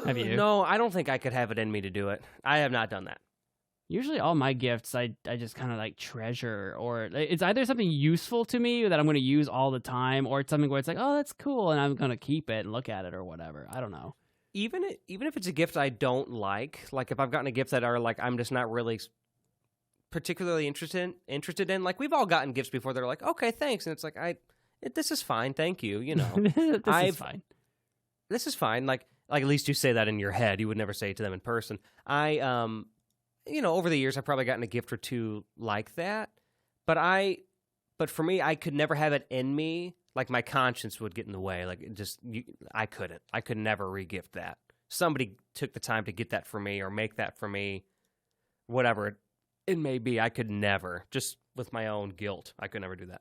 Have you? No, I don't think I could have it in me to do it. I have not done that. Usually all my gifts I just kind of like treasure, or it's either something useful to me that I'm going to use all the time, or it's something where it's like, oh, that's cool, and I'm going to keep it and look at it or whatever. I don't know. Even if it's a gift I don't like if I've gotten a gift that are like I'm just not really particularly interested in, like we've all gotten gifts before. They're like, okay, thanks, and it's like this is fine, thank you. You know, this is fine. This is fine. Like at least you say that in your head. You would never say it to them in person. Over the years, I've probably gotten a gift or two like that. But for me, I could never have it in me. Like my conscience would get in the way. I couldn't. I could never re-gift that. Somebody took the time to get that for me or make that for me. Whatever it may be, I could never. Just with my own guilt, I could never do that.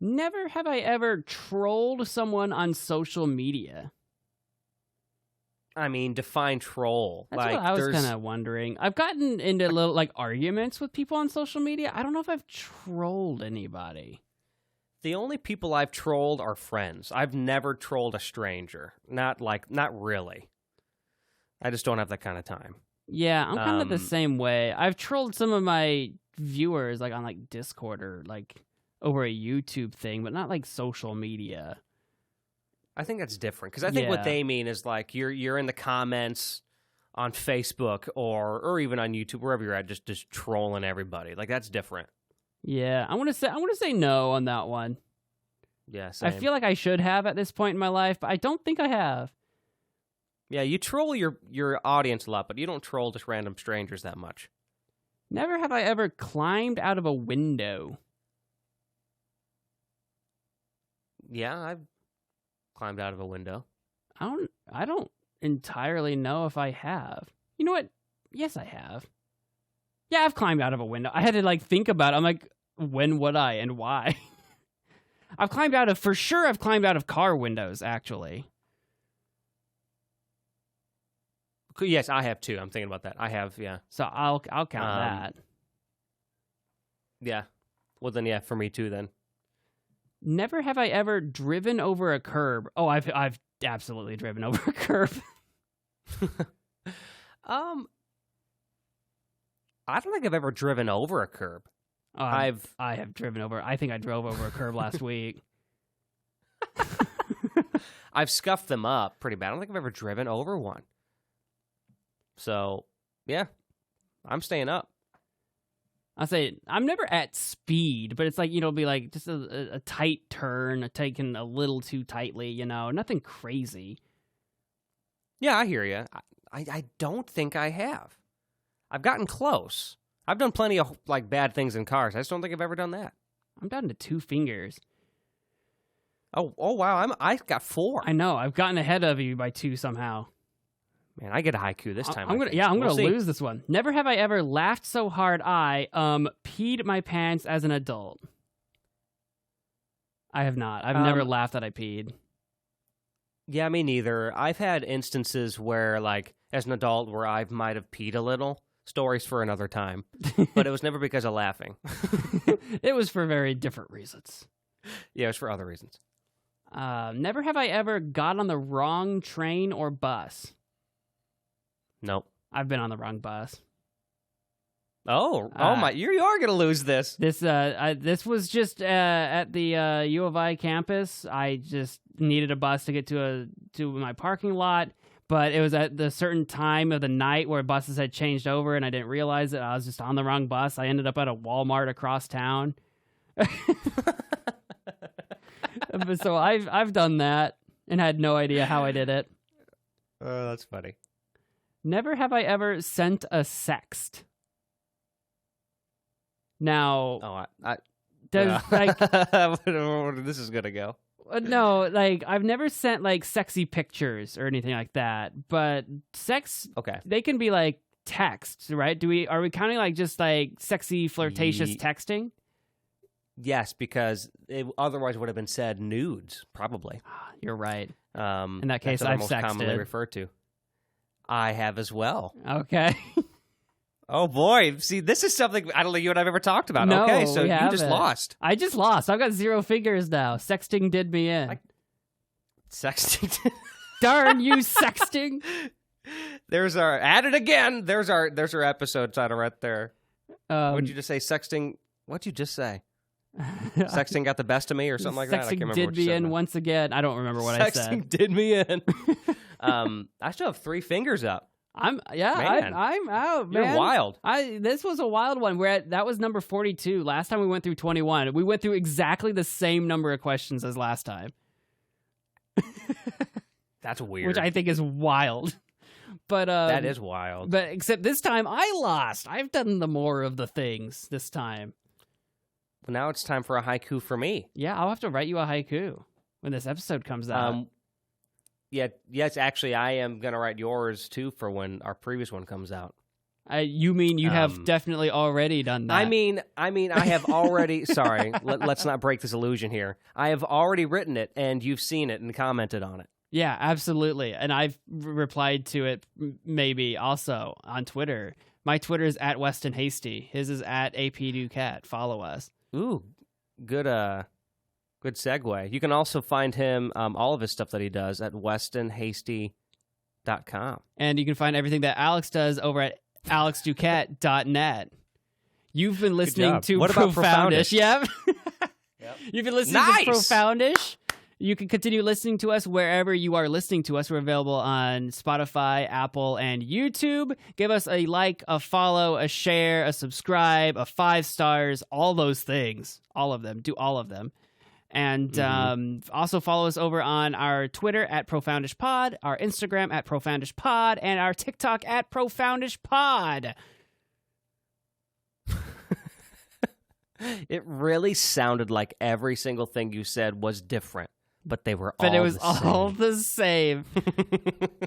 Never have I ever trolled someone on social media. I mean, define troll. That's what I was kind of wondering. I've gotten into little arguments with people on social media. I don't know if I've trolled anybody. The only people I've trolled are friends. I've never trolled a stranger. Not really. I just don't have that kind of time. Yeah, I'm kind of the same way. I've trolled some of my viewers on Discord or over a YouTube thing, but not social media. I think that's different because I think what they mean is you're in the comments on Facebook or even on YouTube, wherever you're at, just trolling everybody. That's different. Yeah, I want to say no on that one. Yeah, same. I feel like I should have at this point in my life, but I don't think I have. Yeah, you troll your audience a lot, but you don't troll just random strangers that much. Never have I ever climbed out of a window. Yeah, I've climbed out of a window. I don't entirely know if I have. You know what? Yes, I have. Yeah, I've climbed out of a window. I had to think about it. I'm like, when would I and why? I've climbed out of car windows, actually. Yes, I have too. I'm thinking about that. I have, yeah. So I'll count that. Yeah. Well then, yeah, for me too then. Never have I ever driven over a curb. Oh, I've absolutely driven over a curb. I don't think I've ever driven over a curb. I have driven over. I think I drove over a curb last week. I've scuffed them up pretty bad. I don't think I've ever driven over one. So, yeah, I'm staying up. I say I'm never at speed, but it's be just a tight turn, taken a little too tightly, nothing crazy. Yeah, I hear you. I don't think I have. I've gotten close. I've done plenty of bad things in cars. I just don't think I've ever done that. I'm down to 2 fingers. Oh wow! I got 4. I know. I've gotten ahead of you by 2 somehow. Man, I get a haiku this time. I'm gonna lose this one. Never have I ever laughed so hard I peed my pants as an adult. I have not. I've never laughed that I peed. Yeah, me neither. I've had instances where, as an adult, where I might have peed a little. Stories for another time. But it was never because of laughing. It was for very different reasons. Yeah, it was for other reasons. Never have I ever got on the wrong train or bus. Nope. I've been on the wrong bus. Oh my! You are gonna lose this. This was just at the U of I campus. I just needed a bus to get to my parking lot, but it was at the certain time of the night where buses had changed over, and I didn't realize it. I was just on the wrong bus. I ended up at a Walmart across town. So I've done that and had no idea how I did it. Oh, that's funny. Never have I ever sent a sext. Now, does where this is gonna go? No, I've never sent sexy pictures or anything like that. But okay, they can be texts, right? Are we counting just sexy flirtatious texting? Yes, because it otherwise would have been said nudes, probably. You're right. In that case, that's I've most sexted. commonly referred to. I have as well. Okay. Oh boy! See, this is something I don't think you and I've ever talked about. No, okay, so we you just haven't. lost. I just lost. I've got 0 fingers now. Sexting did me in. Sexting. Darn you, sexting. There's our at it again. There's our episode title right there. What'd you just say? Sexting. What'd you just say? Sexting got the best of me, or something like that. I can't Sexting remember did what you me said in now. once again. I don't remember what I said. Sexting did me in. I still have 3 fingers up. I'm Man. I'm out, man. You're wild. This was a wild one. That was number 42. Last time we went through 21. We went through exactly the same number of questions as last time. That's weird. Which I think is wild. But that is wild. But except this time I lost. I've done the more of the things this time. Well, now it's time for a haiku for me. Yeah, I'll have to write you a haiku when this episode comes out. Yes, actually, I am going to write yours, too, for when our previous one comes out. You mean you have definitely already done that? I mean, I have already... Sorry, let's not break this illusion here. I have already written it, and you've seen it and commented on it. Yeah, absolutely. And I've replied to it maybe also on Twitter. My Twitter is at Weston Hasty. His is at APDucat. Follow us. Ooh, good segue. You can also find him, all of his stuff that he does, at westonhasty.com. And you can find everything that Alex does over at alexducat.net. You've been listening to What about Profoundish. Profoundish? Yep. You've been listening Nice! to Profoundish. You can continue listening to us wherever you are listening to us. We're available on Spotify, Apple, and YouTube. Give us a like, a follow, a share, a subscribe, a 5 stars, all those things. All of them. Do all of them. And also follow us over on our Twitter at ProfoundishPod, our Instagram at ProfoundishPod, and our TikTok at ProfoundishPod. It really sounded like every single thing you said was different, but they were But all it was the same. all the same.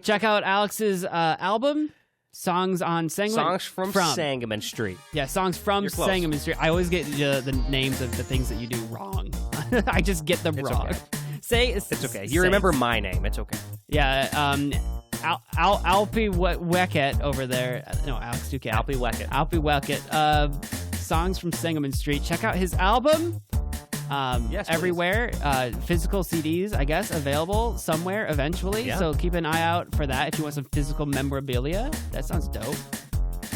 Check out Alex's album, Songs on Sangamon. Songs from Sangamon Street. Yeah, Songs from You're close. Sangamon Street. I always get the names of the things that you do wrong. I just get them wrong. Okay. It's okay. You remember my name. It's okay. Yeah, Alpi Weckett over there. No, Alex Ducat. Alpi Weckett. Alpi Weckett. Songs from Sangamon Street. Check out his album. Yes, everywhere. Physical CDs, I guess, available somewhere eventually. Yeah. So keep an eye out for that if you want some physical memorabilia. That sounds dope.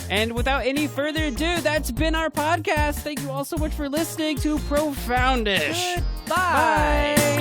And without any further ado, that's been our podcast. Thank you all so much for listening to Profoundish. Bye.